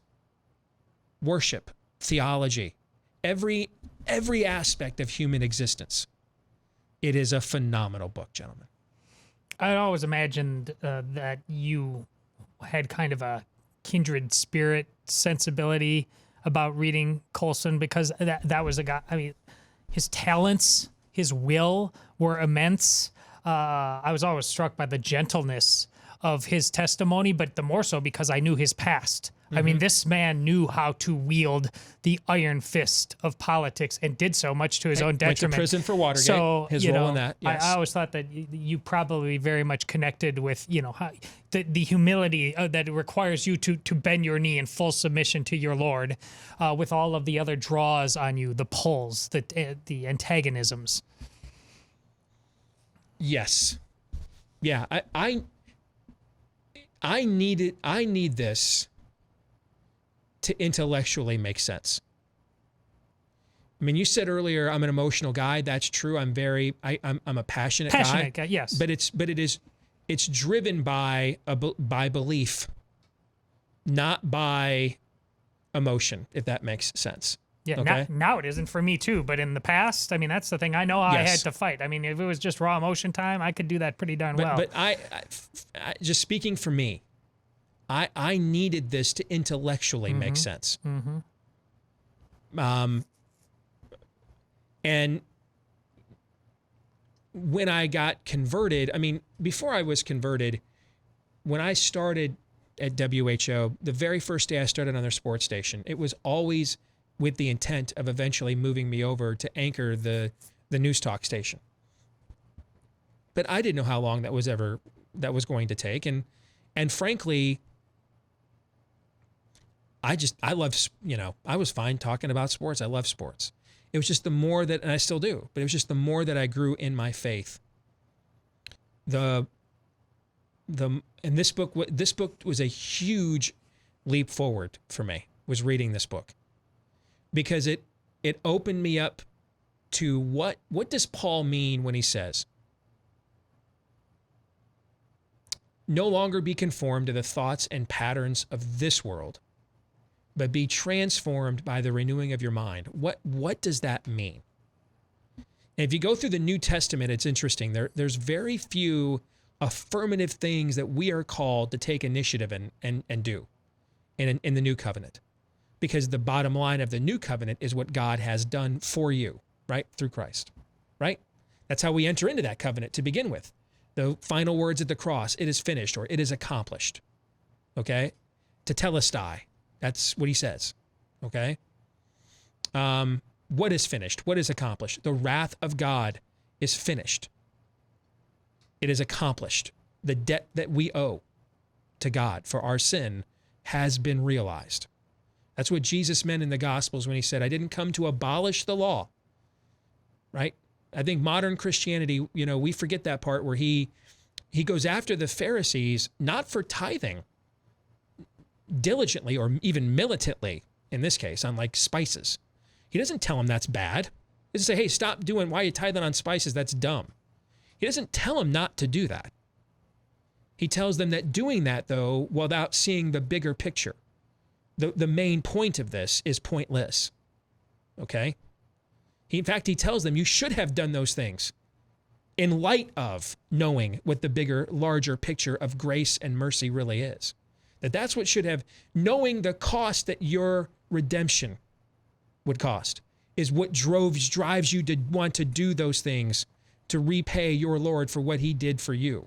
worship, theology, every aspect of human existence. It is a phenomenal book, gentlemen. I always imagined that you had kind of a kindred spirit sensibility about reading Skousen, because that was a guy, I mean, his talents, his will were immense. I was always struck by the gentleness of his testimony, but the more so because I knew his past. I mean, this man knew how to wield the iron fist of politics and did so much to his own detriment. Went to prison for Watergate. So, his role in that. Yes. I always thought that you probably very much connected with, how, the humility that it requires you to bend your knee in full submission to your Lord, with all of the other draws on you, the pulls, the antagonisms. Yes. Yeah. I need this to intellectually make sense. I mean, you said earlier I'm an emotional guy. That's true. I'm a passionate guy. Yes. But it's driven by belief, not by emotion, if that makes sense. Yeah, okay? now it isn't for me too, but in the past, I mean, that's the thing. I know how I had to fight. I mean, if it was just raw emotion time, I could do that pretty darn well. But I just speaking for me, I needed this to intellectually make sense. And when I got converted, I mean, before I was converted, when I started at WHO, the very first day I started on their sports station, it was always with the intent of eventually moving me over to anchor the news talk station. But I didn't know how long that was going to take. And frankly, I loved, I was fine talking about sports. I love sports. It was just the more that, and I still do, but it was just the more that I grew in my faith. And this book was a huge leap forward for me, was reading this book, because it opened me up to what does Paul mean when he says, no longer be conformed to the thoughts and patterns of this world, but be transformed by the renewing of your mind. What does that mean? And if you go through the New Testament, it's interesting. There's very few affirmative things that we are called to take initiative and do in the New Covenant. Because the bottom line of the New Covenant is what God has done for you, right? Through Christ, right? That's how we enter into that covenant to begin with. The final words at the cross, it is finished, or it is accomplished, okay? Tetelestai. That's what he says, okay? What is finished? What is accomplished? The wrath of God is finished. It is accomplished. The debt that we owe to God for our sin has been realized. That's what Jesus meant in the Gospels when he said, I didn't come to abolish the law, right? I think modern Christianity, we forget that part where he goes after the Pharisees, not for tithing diligently or even militantly, in this case, on like spices. He doesn't tell them that's bad. He doesn't say, hey, stop doing, why are you tithing on spices? That's dumb. He doesn't tell them not to do that. He tells them that doing that, though, without seeing the bigger picture, the main point of this is pointless, okay? In fact, he tells them you should have done those things in light of knowing what the bigger, larger picture of grace and mercy really is. That's what should have, knowing the cost that your redemption would cost is what drives you to want to do those things to repay your Lord for what he did for you.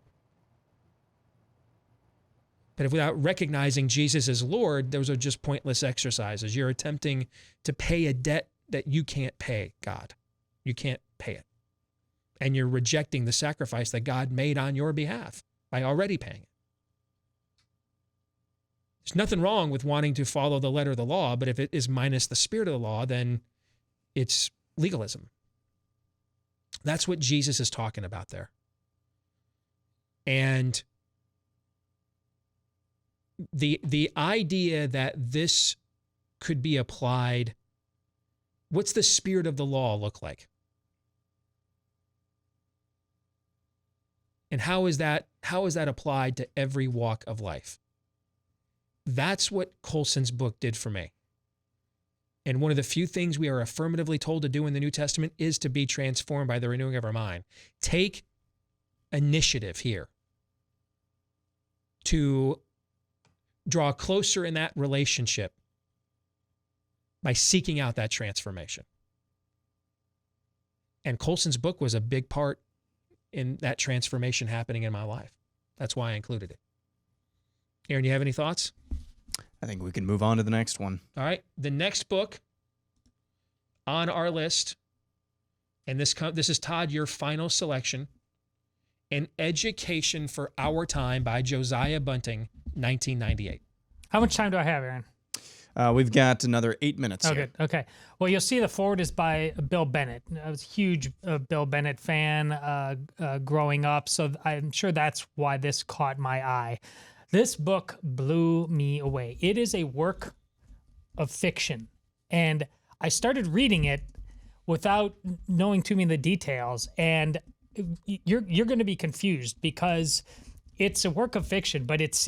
But if without recognizing Jesus as Lord, those are just pointless exercises. You're attempting to pay a debt that you can't pay, God. You can't pay it. And you're rejecting the sacrifice that God made on your behalf by already paying it. There's nothing wrong with wanting to follow the letter of the law, but if it is minus the spirit of the law, then it's legalism. That's what Jesus is talking about there. And the idea that this could be applied, what's the spirit of the law look like? And how is that applied to every walk of life? That's what Skousen's book did for me. And one of the few things we are affirmatively told to do in the New Testament is to be transformed by the renewing of our mind. Take initiative here to draw closer in that relationship by seeking out that transformation. And Colson's book was a big part in that transformation happening in my life. That's why I included it. Aaron, you have any thoughts? I think we can move on to the next one. All right. The next book on our list, and this is, Todd, your final selection, An Education for Our Time by Josiah Bunting, 1998. How much time do I have, Aaron? We've got another 8 minutes here. Good. Okay. Well, you'll see the forward is by Bill Bennett. I was a huge Bill Bennett fan growing up, so I'm sure that's why this caught my eye. This book blew me away. It is a work of fiction, and I started reading it without knowing too many of the details, and you're going to be confused because it's a work of fiction, but it's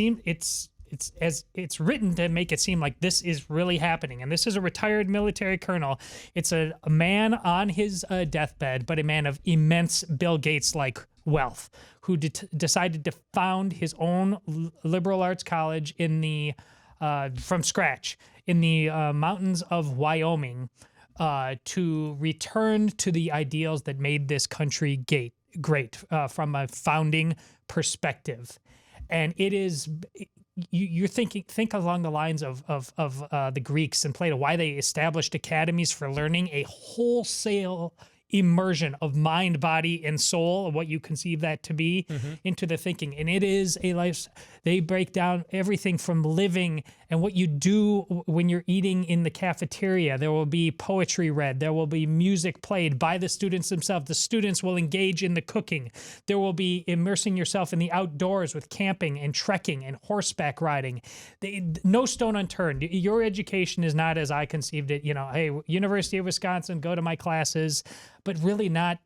written to make it seem like this is really happening. And this is a retired military colonel. It's a man on his deathbed, but a man of immense Bill Gates-like wealth, who decided to found his own liberal arts college in the from scratch in the mountains of Wyoming to return to the ideals that made this country great from a founding perspective. And it is, you think along the lines of the Greeks and Plato, why they established academies for learning, a wholesale immersion of mind, body, and soul, of what you conceive that to be, into the thinking. And it is a life. They break down everything from living and what you do when you're eating in the cafeteria. There will be poetry read. There will be music played by the students themselves. The students will engage in the cooking. There will be immersing yourself in the outdoors with camping and trekking and horseback riding. No stone unturned. Your education is not as I conceived it. Hey, University of Wisconsin, go to my classes, but really not.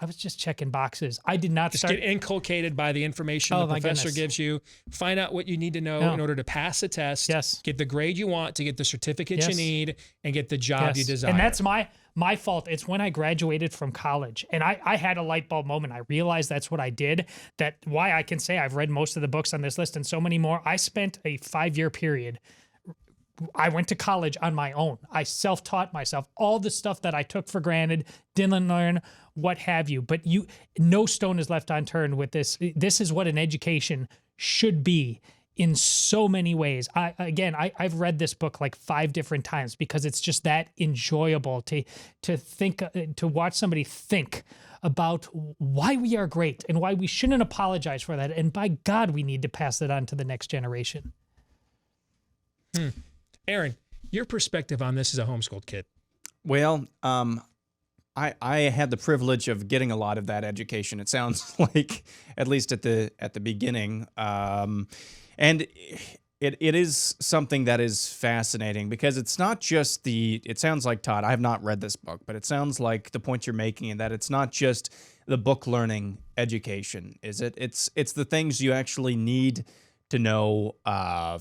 I was just checking boxes. I did not get inculcated by the information the professor gives you. Find out what you need to know in order to pass a test. Yes. Get the grade you want to get the certificate you need and get the job you desire. And that's my fault. It's when I graduated from college and I had a light bulb moment. I realized that's what I did. That why I can say I've read most of the books on this list and so many more. I spent a 5-year period. I went to college on my own. I self-taught myself all the stuff that I took for granted, didn't learn, what have you. But no stone is left unturned with this. This is what an education should be in so many ways. I've read this book like 5 different times because it's just that enjoyable to think, to watch somebody think about why we are great and why we shouldn't apologize for that. And by God, we need to pass that on to the next generation. Aaron, your perspective on this as a homeschooled kid. Well, I had the privilege of getting a lot of that education. It sounds like, at least at the beginning, and it is something that is fascinating because it's not just it sounds like, Todd, I have not read this book, but it sounds like the point you're making in that it's not just the book learning education, is it? It's the things you actually need to know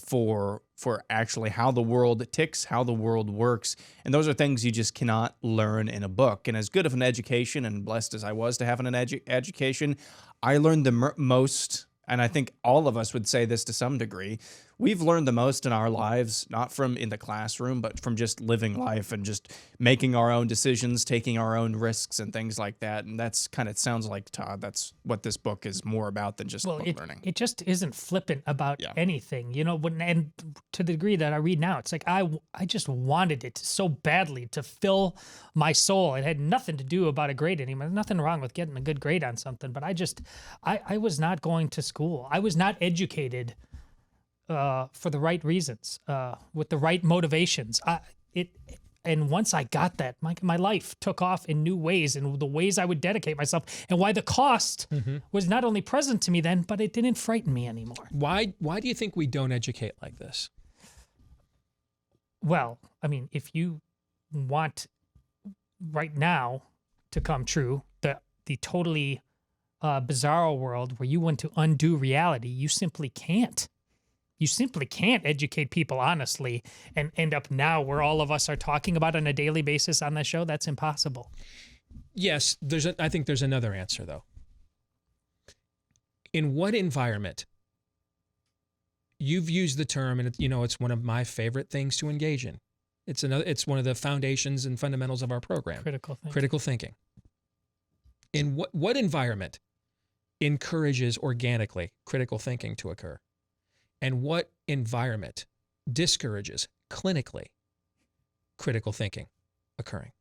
for actually how the world ticks, how the world works. And those are things you just cannot learn in a book. And as good of an education and blessed as I was to have an education, I learned the most, and I think all of us would say this to some degree, we've learned the most in our lives, not from in the classroom, but from just living life and just making our own decisions, taking our own risks and things like that. And that's kind of, it sounds like, Todd, that's what this book is more about than just book learning. It just isn't flippant about anything, and to the degree that I read now, it's like I just wanted it so badly to fill my soul. It had nothing to do about a grade anymore. There's nothing wrong with getting a good grade on something, but I was not going to school. I was not educated for the right reasons, with the right motivations. And once I got that, my life took off in new ways, and the ways I would dedicate myself, and why the cost was not only present to me then, but it didn't frighten me anymore. Why do you think we don't educate like this? Well, I mean, if you want right now to come true, the totally bizarro world where you want to undo reality, you simply can't. You simply can't educate people honestly and end up now where all of us are talking about on a daily basis on this show. That's impossible. Yes, I think there's another answer, though. In what environment? You've used the term, and it's one of my favorite things to engage in. It's one of the foundations and fundamentals of our program. Critical thinking. In what environment encourages organically critical thinking to occur? And what environment discourages clinically critical thinking occurring?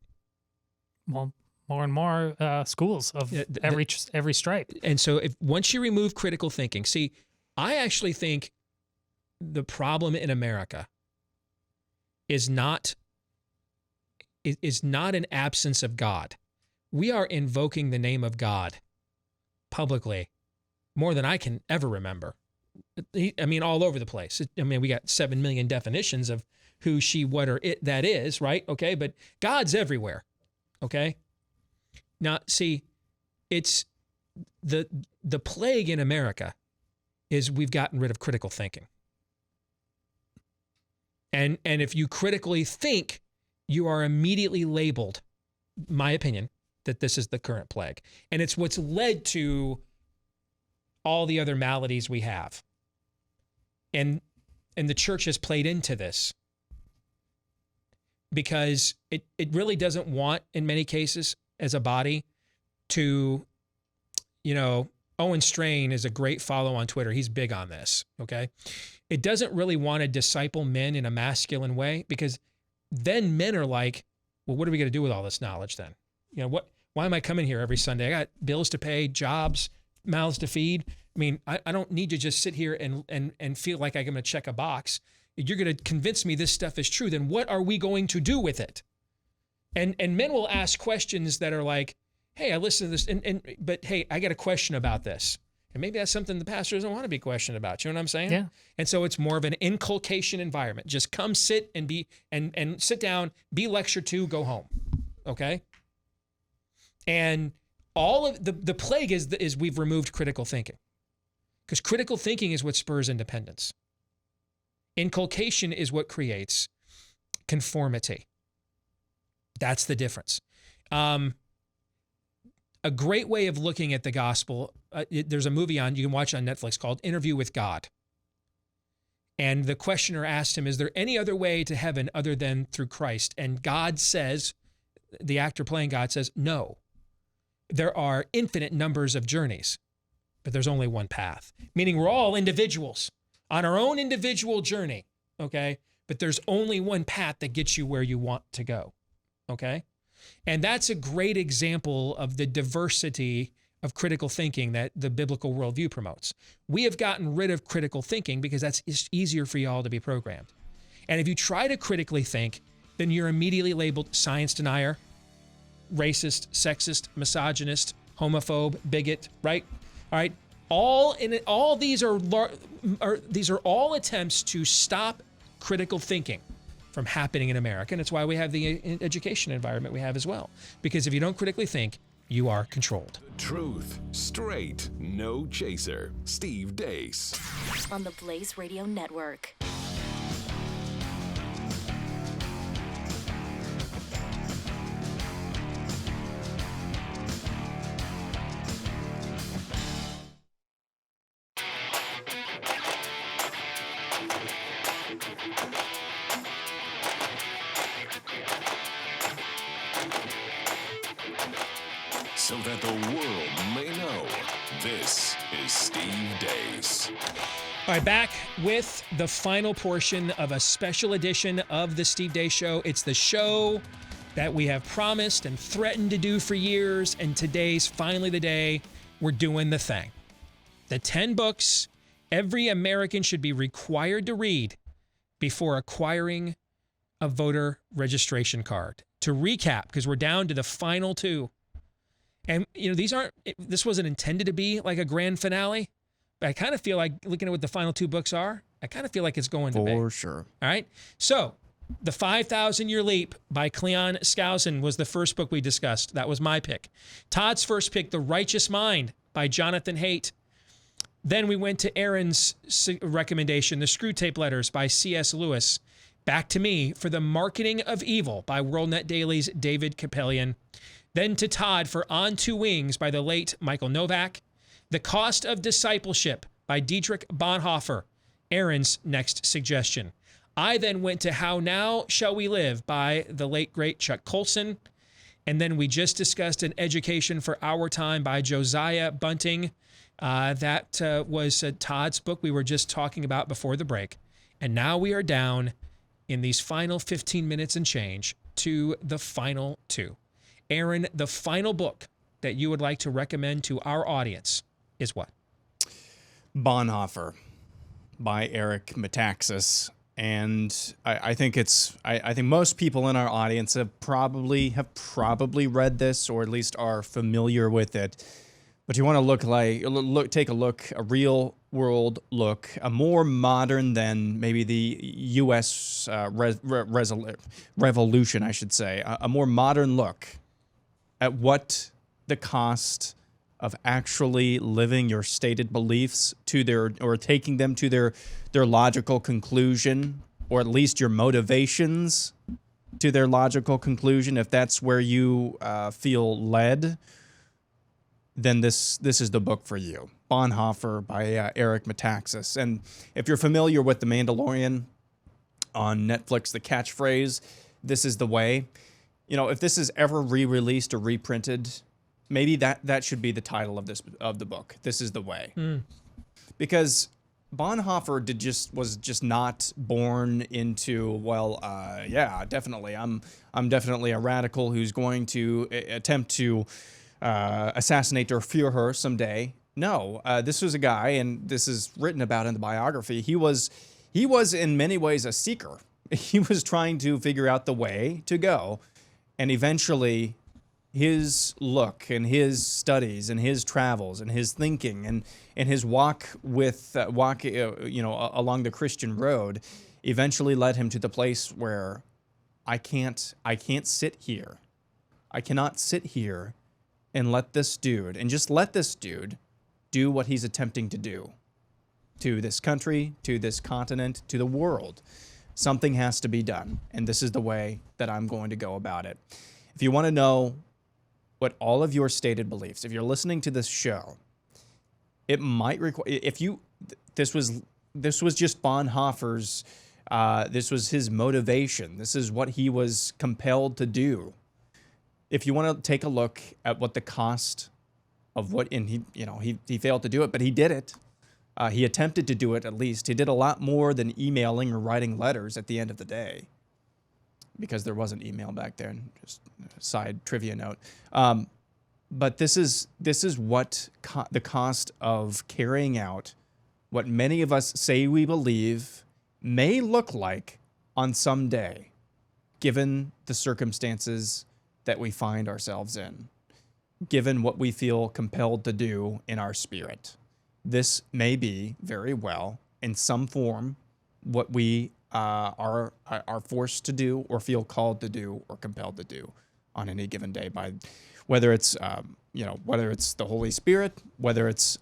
Well, more and more schools of every stripe. And so once you remove critical thinking, see, I actually think the problem in America is not an absence of God. We are invoking the name of God publicly more than I can ever remember. All over the place. We got 7 million definitions of who, she, what, or it that is, right? Okay, but God's everywhere. Okay? Now, see, it's the plague in America is we've gotten rid of critical thinking. And if you critically think, you are immediately labeled, my opinion, that this is the current plague. And it's what's led to all the other maladies we have. And the church has played into this because it really doesn't want, in many cases, as a body, to, Owen Strain is a great follow on Twitter. He's big on this, okay? It doesn't really want to disciple men in a masculine way, because then men are like, well, what are we going to do with all this knowledge then? Why am I coming here every Sunday? I got bills to pay, jobs, mouths to feed. I don't need to just sit here and feel like I'm going to check a box. You're going to convince me this stuff is true. Then what are we going to do with it? And men will ask questions that are like, hey, I listened to this, but hey, I got a question about this. And maybe that's something the pastor doesn't want to be questioned about. You know what I'm saying? Yeah. And so it's more of an inculcation environment. Just come sit and and sit down, be lectured to, go home. Okay? And all of the plague is we've removed critical thinking. Because critical thinking is what spurs independence. Inculcation is what creates conformity. That's the difference. A great way of looking at the gospel, there's a movie you can watch on Netflix called Interview with God. And the questioner asked him, is there any other way to heaven other than through Christ? And God says, the actor playing God says, no. There are infinite numbers of journeys, but there's only one path. Meaning we're all individuals on our own individual journey, okay? But there's only one path that gets you where you want to go, okay? And that's a great example of the diversity of critical thinking that the biblical worldview promotes. We have gotten rid of critical thinking because that's just easier for y'all to be programmed. And if you try to critically think, then you're immediately labeled science denier, racist, sexist, misogynist, homophobe, bigot, right? All right. All these are all attempts to stop critical thinking from happening in America. And it's why we have the education environment we have as well. Because if you don't critically think, you are controlled. Truth, straight, no chaser. Steve Deace. On the Blaze Radio Network. So that the world may know, this is Steve Deace. All right, back with the final portion of a special edition of the Steve Deace Show. It's the show that we have promised and threatened to do for years, and today's finally the day we're doing the thing. The 10 books every American should be required to read before acquiring a voter registration card. To recap, because we're down to the final 2. And, this wasn't intended to be like a grand finale, but I kind of feel like, looking at what the final 2 books are, I kind of feel like it's going to be. For sure. All right. So, The 5,000-Year Leap by Cleon Skousen was the first book we discussed. That was my pick. Todd's first pick, The Righteous Mind by Jonathan Haidt. Then we went to Aaron's recommendation, The Screwtape Letters by C.S. Lewis. Back to me for The Marketing of Evil by WorldNet Daily's David Capellian. Then to Todd for On Two Wings by the late Michael Novak. The Cost of Discipleship by Dietrich Bonhoeffer, Aaron's next suggestion. I then went to How Now Shall We Live by the late, great Chuck Colson. And then we just discussed An Education for Our Time by Josiah Bunting. That was Todd's book we were just talking about before the break. And now we are down in these final 15 minutes and change to the final two. Aaron, the final book that you would like to recommend to our audience is what? Bonhoeffer by Eric Metaxas. And I think I think most people in our audience have probably read this, or at least are familiar with it. But you want to take a look, a real world look, a more modern than maybe the U.S. revolution, I should say, a more modern look at what the cost of actually living your stated beliefs or taking them to their logical conclusion, or at least your motivations to their logical conclusion, if that's where you feel led, then this is the book for you. Bonhoeffer by Eric Metaxas. And if you're familiar with The Mandalorian on Netflix, the catchphrase, "This is the way," if this is ever re-released or reprinted, maybe that should be the title of the book. This is the way. Because Bonhoeffer was just not born into, definitely. I'm definitely a radical who's going to attempt to assassinate der Führer someday. No, this was a guy, and this is written about in the biography. He was in many ways a seeker. He was trying to figure out the way to go, and eventually his look and his studies and his travels and his thinking and his walk along the Christian road eventually led him to the place where I can't sit here. I cannot sit here and let this dude do what he's attempting to do to this country, to this continent, to the world. Something has to be done, and this is the way that I'm going to go about it. If you want to know what all of your stated beliefs, if you're listening to this show, it might require, this was just Bonhoeffer's, this was his motivation. This is what he was compelled to do. If you want to take a look at what the cost of he failed to do it, but he did it. He attempted to do it at least. He did a lot more than emailing or writing letters at the end of the day, because there wasn't email back then. Just a side trivia note. But this is what the cost of carrying out what many of us say we believe may look like on some day, given the circumstances that we find ourselves in, given what we feel compelled to do in our spirit. This may be very well, in some form, what we are forced to do, or feel called to do, or compelled to do on any given day, by whether it's the Holy Spirit, whether it's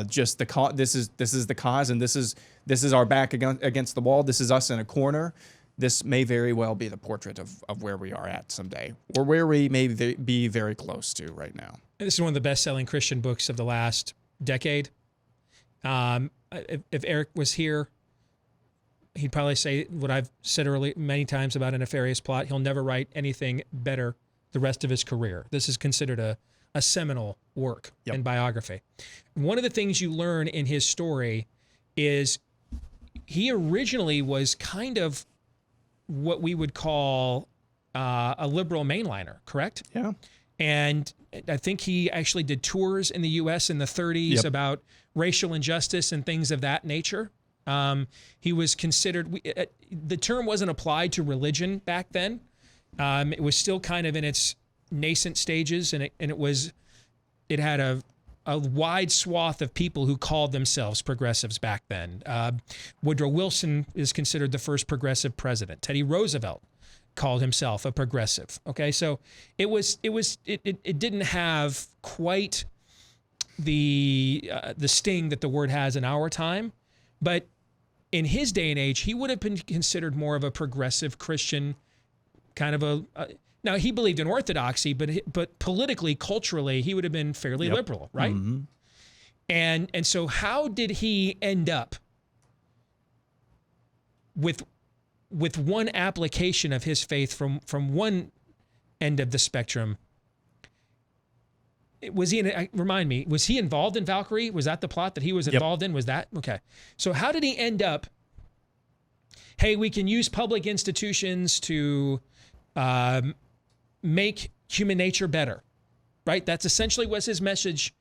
just the cause. This is the cause, and this is our back against the wall. This is us in a corner. This may very well be the portrait of where we are at someday, or where we may be very close to right now. This is one of the best-selling Christian books of the last decade. If Eric was here, he'd probably say what I've said earlier many times about A Nefarious Plot. He'll never write anything better the rest of his career. This is considered a seminal work and biography. One of the things you learn in his story is he originally was kind of what we would call a liberal mainliner, correct? Yeah. And I think he actually did tours in the U.S. in the 30s about racial injustice and things of that nature. He was considered, the term wasn't applied to religion back then. It was still kind of in its nascent stages, and it had a wide swath of people who called themselves progressives back then. Woodrow Wilson is considered the first progressive president. Teddy Roosevelt called himself a progressive. Okay, so it didn't have quite the sting that the word has in our time, but in his day and age, he would have been considered more of a progressive Christian, kind of now he believed in orthodoxy, but politically, culturally, he would have been fairly liberal, right? Mm-hmm. And so how did he end up with one application of his faith from one end of the spectrum? Was he remind me, was he involved in Valkyrie? Was that the plot that he was involved in? Was that okay? So how did he end up, hey, we can use public institutions to make human nature better, right? That's essentially was his message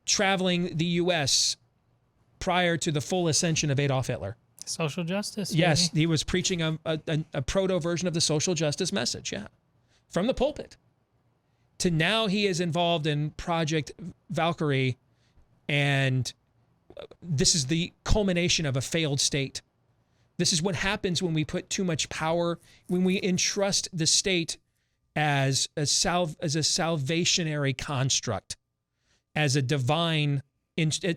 traveling the U.S. prior to the full ascension of Adolf Hitler. Social justice. Yes, maybe. he was preaching a proto version of the social justice message, from the pulpit. To now he is involved in Project Valkyrie, and this is the culmination of a failed state. This is what happens when we put too much power, when we entrust the state as a salvationary construct, as a divine,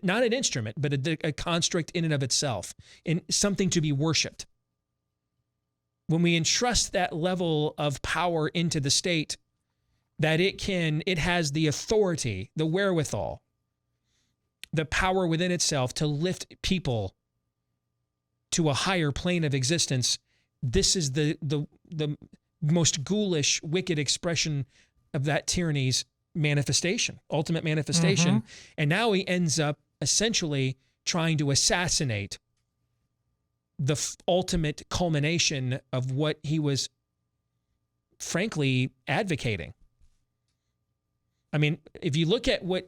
not an instrument, but a construct in and of itself, in something to be worshipped. When we entrust that level of power into the state, that it has the authority, the wherewithal, the power within itself to lift people to a higher plane of existence. This is the most ghoulish, wicked expression of that tyranny's manifestation, ultimate manifestation. Mm-hmm. And now he ends up essentially trying to assassinate the ultimate culmination of what he was frankly advocating. I mean, if you look at what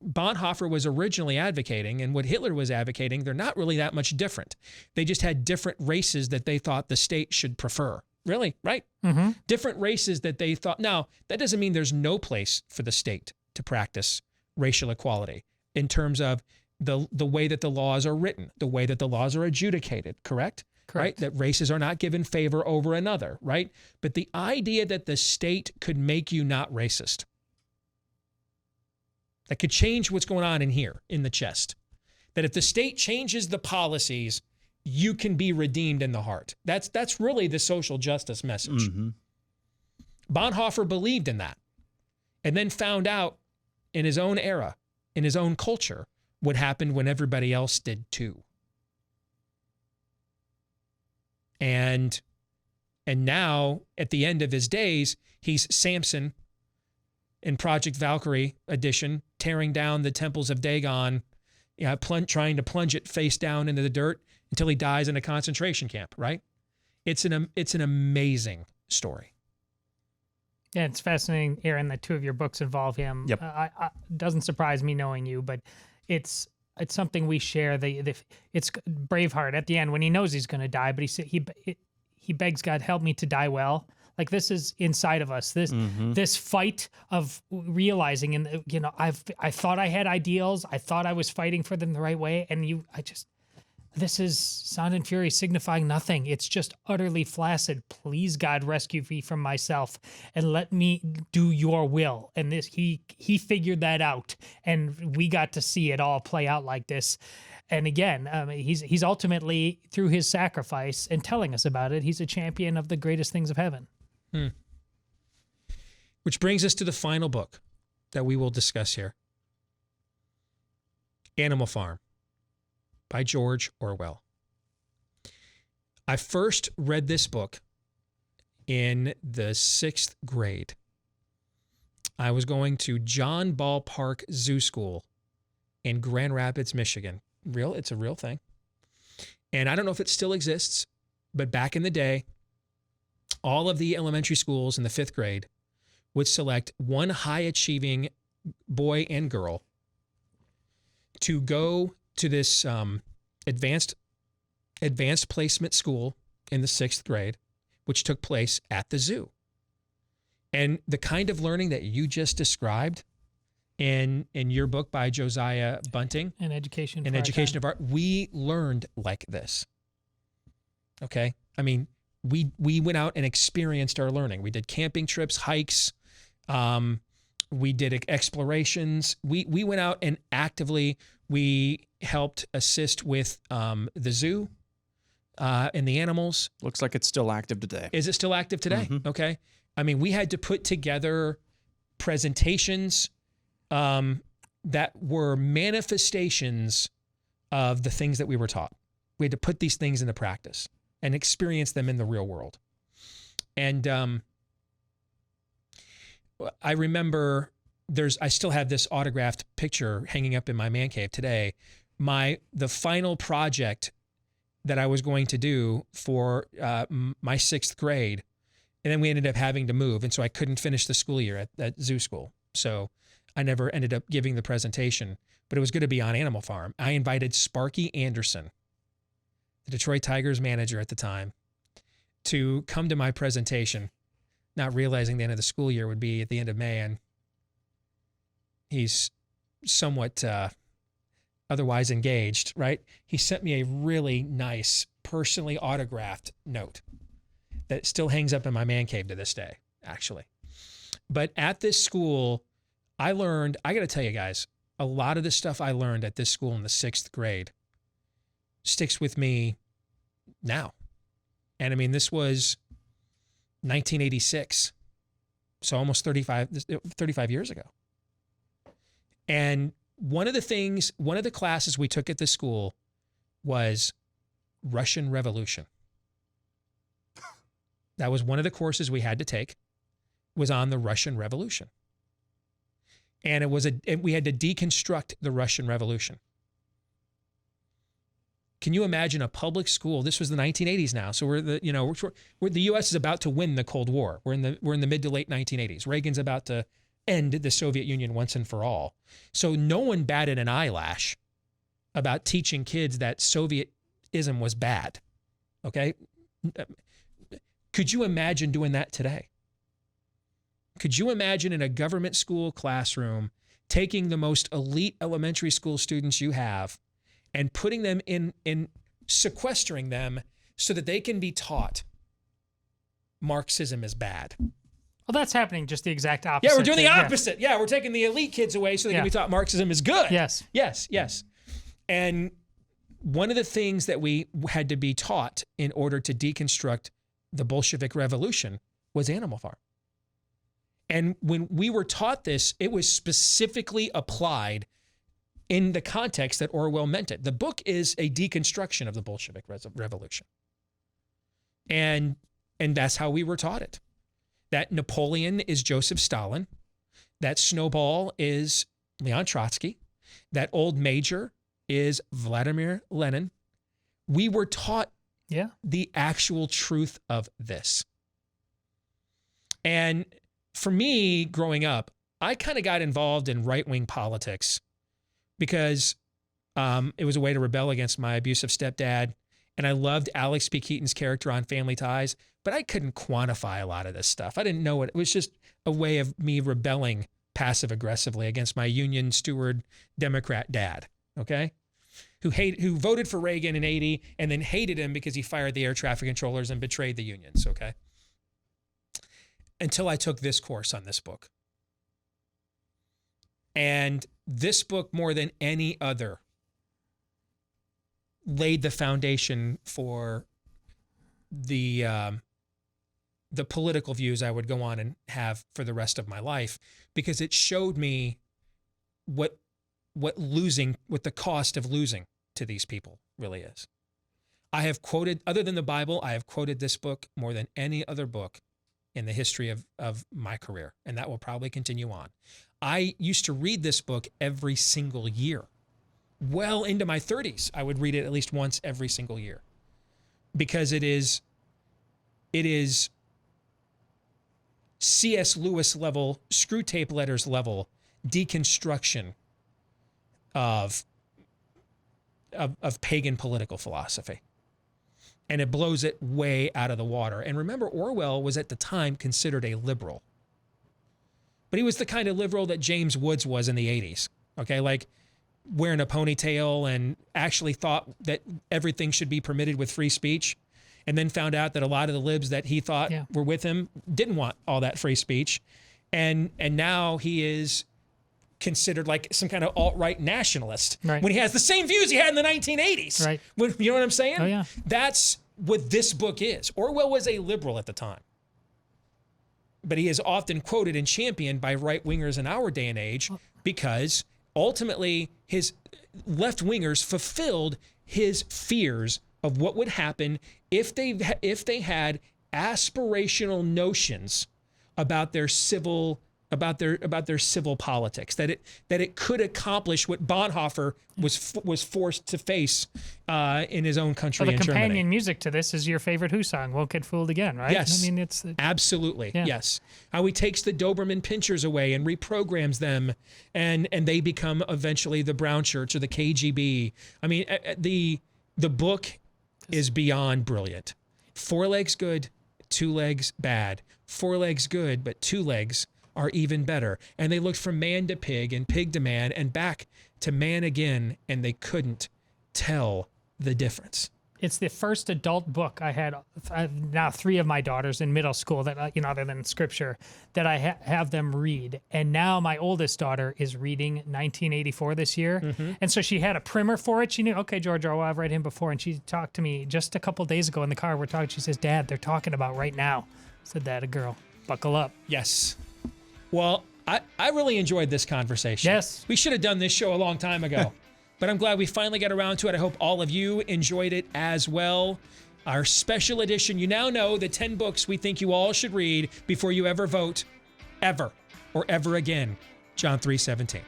Bonhoeffer was originally advocating and what Hitler was advocating, they're not really that much different. They just had different races that they thought the state should prefer. Really, right? Mm-hmm. Different races that they thought. Now, that doesn't mean there's no place for the state to practice racial equality in terms of the way that the laws are written, the way that the laws are adjudicated, correct? Right? That races are not given favor over another, right? But the idea that the state could make you not racist, that could change what's going on in here, in the chest. That if the state changes the policies, you can be redeemed in the heart. That's really the social justice message. Mm-hmm. Bonhoeffer believed in that and then found out in his own era, in his own culture, what happened when everybody else did too. And now, at the end of his days, he's Samson in Project Valkyrie edition, tearing down the temples of Dagon, trying to plunge it face down into the dirt until he dies in a concentration camp, right? It's an amazing story. Yeah, it's fascinating, Aaron, that two of your books involve him. Yep. Doesn't surprise me knowing you, but it's something we share. It's Braveheart at the end when he knows he's going to die, but he begs God, help me to die well. Like, this is inside of us. This fight of realizing, and I thought I had ideals. I thought I was fighting for them the right way, and this is sound and fury signifying nothing. It's just utterly flaccid. Please, God, rescue me from myself and let me do your will. And this, he figured that out, and we got to see it all play out like this. And again, he's ultimately, through his sacrifice and telling us about it, he's a champion of the greatest things of heaven. Which brings us to the final book that we will discuss here. Animal Farm by George Orwell. I first read this book in the 6th grade. I was going to John Ball Park Zoo School in Grand Rapids, Michigan. It's a real thing. And I don't know if it still exists, but back in the day, all of the elementary schools in the 5th grade would select one high-achieving boy and girl to go to this advanced placement school in the 6th grade, which took place at the zoo. And the kind of learning that you just described in your book by Josiah Bunting, An Education of Art, we learned like this. Okay? I mean, we went out and experienced our learning. We did camping trips, hikes, We did explorations. We went out and we helped assist with the zoo and the animals. Looks like it's still active today. Is it still active today? Mm-hmm. Okay. I mean, we had to put together presentations that were manifestations of the things that we were taught. We had to put these things into practice and experience them in the real world. And I remember I still have this autographed picture hanging up in my man cave today. The final project that I was going to do for my 6th grade, and then we ended up having to move, and so I couldn't finish the school year at zoo school. So I never ended up giving the presentation, but it was going to be on Animal Farm. I invited Sparky Anderson, the Detroit Tigers manager at the time, to come to my presentation, not realizing the end of the school year would be at the end of May, and he's somewhat otherwise engaged, right? He sent me a really nice, personally autographed note that still hangs up in my man cave to this day, actually. But at this school, I got to tell you guys, a lot of the stuff I learned at this school in the 6th grade sticks with me now. And I mean, this was 1986, so almost 35 years ago. And one of the classes we took at this school was Russian Revolution. That was one of the courses we had to take, was on the Russian Revolution. And we had to deconstruct the Russian Revolution. Can you imagine a public school? This was the 1980s now. So the U.S. is about to win the Cold War. We're in the mid to late 1980s. Reagan's about to end the Soviet Union once and for all. So no one batted an eyelash about teaching kids that Sovietism was bad. Okay? Could you imagine doing that today? Could you imagine in a government school classroom taking the most elite elementary school students you have and putting them in sequestering them so that they can be taught Marxism is bad? Well, that's happening just the exact opposite. Yeah, we're doing the opposite. Yeah, we're taking the elite kids away so they can be taught Marxism is good. Yes. Yes. And one of the things that we had to be taught in order to deconstruct the Bolshevik Revolution was Animal Farm. And when we were taught this, it was specifically applied in the context that Orwell meant it. The book is a deconstruction of the Bolshevik Revolution. And that's how we were taught it. That Napoleon is Joseph Stalin, that Snowball is Leon Trotsky, that Old Major is Vladimir Lenin. We were taught the actual truth of this. And for me, growing up, I kind of got involved in right-wing politics because it was a way to rebel against my abusive stepdad. And I loved Alex P. Keaton's character on Family Ties, but I couldn't quantify a lot of this stuff. I didn't know it. It was just a way of me rebelling passive-aggressively against my Union Steward Democrat dad, okay? Who voted for Reagan in 80 and then hated him because he fired the air traffic controllers and betrayed the unions, okay? Until I took this course on this book. And this book, more than any other, laid the foundation for the political views I would go on and have for the rest of my life, because it showed me what the cost of losing to these people really is. I have quoted, other than the Bible, I have quoted this book more than any other book in the history of my career, and that will probably continue on. I used to read this book every single year. Well into my 30s, I would read it at least once every single year, because it is C.S. Lewis level, Screw Tape Letters level deconstruction of pagan political philosophy. And it blows it way out of the water. And remember, Orwell was at the time considered a liberal. But he was the kind of liberal that James Woods was in the 80s. Okay, like wearing a ponytail and actually thought that everything should be permitted with free speech. And then found out that a lot of the libs that he thought were with him didn't want all that free speech. and now he is considered like some kind of alt-right nationalist Right. when he has the same views he had in the 1980s. Right. You know what I'm saying? Oh, yeah. That's what this book is. Orwell was a liberal at the time, but he is often quoted and championed by right-wingers in our day and age because ultimately his left-wingers fulfilled his fears of what would happen if they had aspirational notions about their civil politics, that it could accomplish what Bonhoeffer was forced to face in his own country Well, the in Germany. companion music to this is your favorite Who song, Won't Get Fooled Again, right? Yes. I mean, it's Absolutely, Yeah. yes. How he takes the Doberman pinchers away and reprograms them, and they become eventually the Brown Shirts or the KGB. I mean, the book is beyond brilliant. 4 legs good, 2 legs bad. 4 legs good, but 2 legs are even better. And they looked from man to pig and pig to man and back to man again, and they couldn't tell the difference. It's the first adult book I have now 3 of my daughters in middle school that, other than scripture, that I have them read. And now my oldest daughter is reading 1984 this year. Mm-hmm. And so she had a primer for it. She knew, okay, George Orwell, I've read him before. And she talked to me just a couple days ago in the car. We're talking. She says, Dad, they're talking about right now. I said, that a girl, buckle up. Yes. Well, I really enjoyed this conversation. Yes. We should have done this show a long time ago. But I'm glad we finally got around to it. I hope all of you enjoyed it as well. Our special edition, you now know the 10 books we think you all should read before you ever vote, ever, or ever again. John 3:17.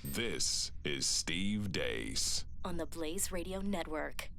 This is Steve Deace On the Blaze Radio Network.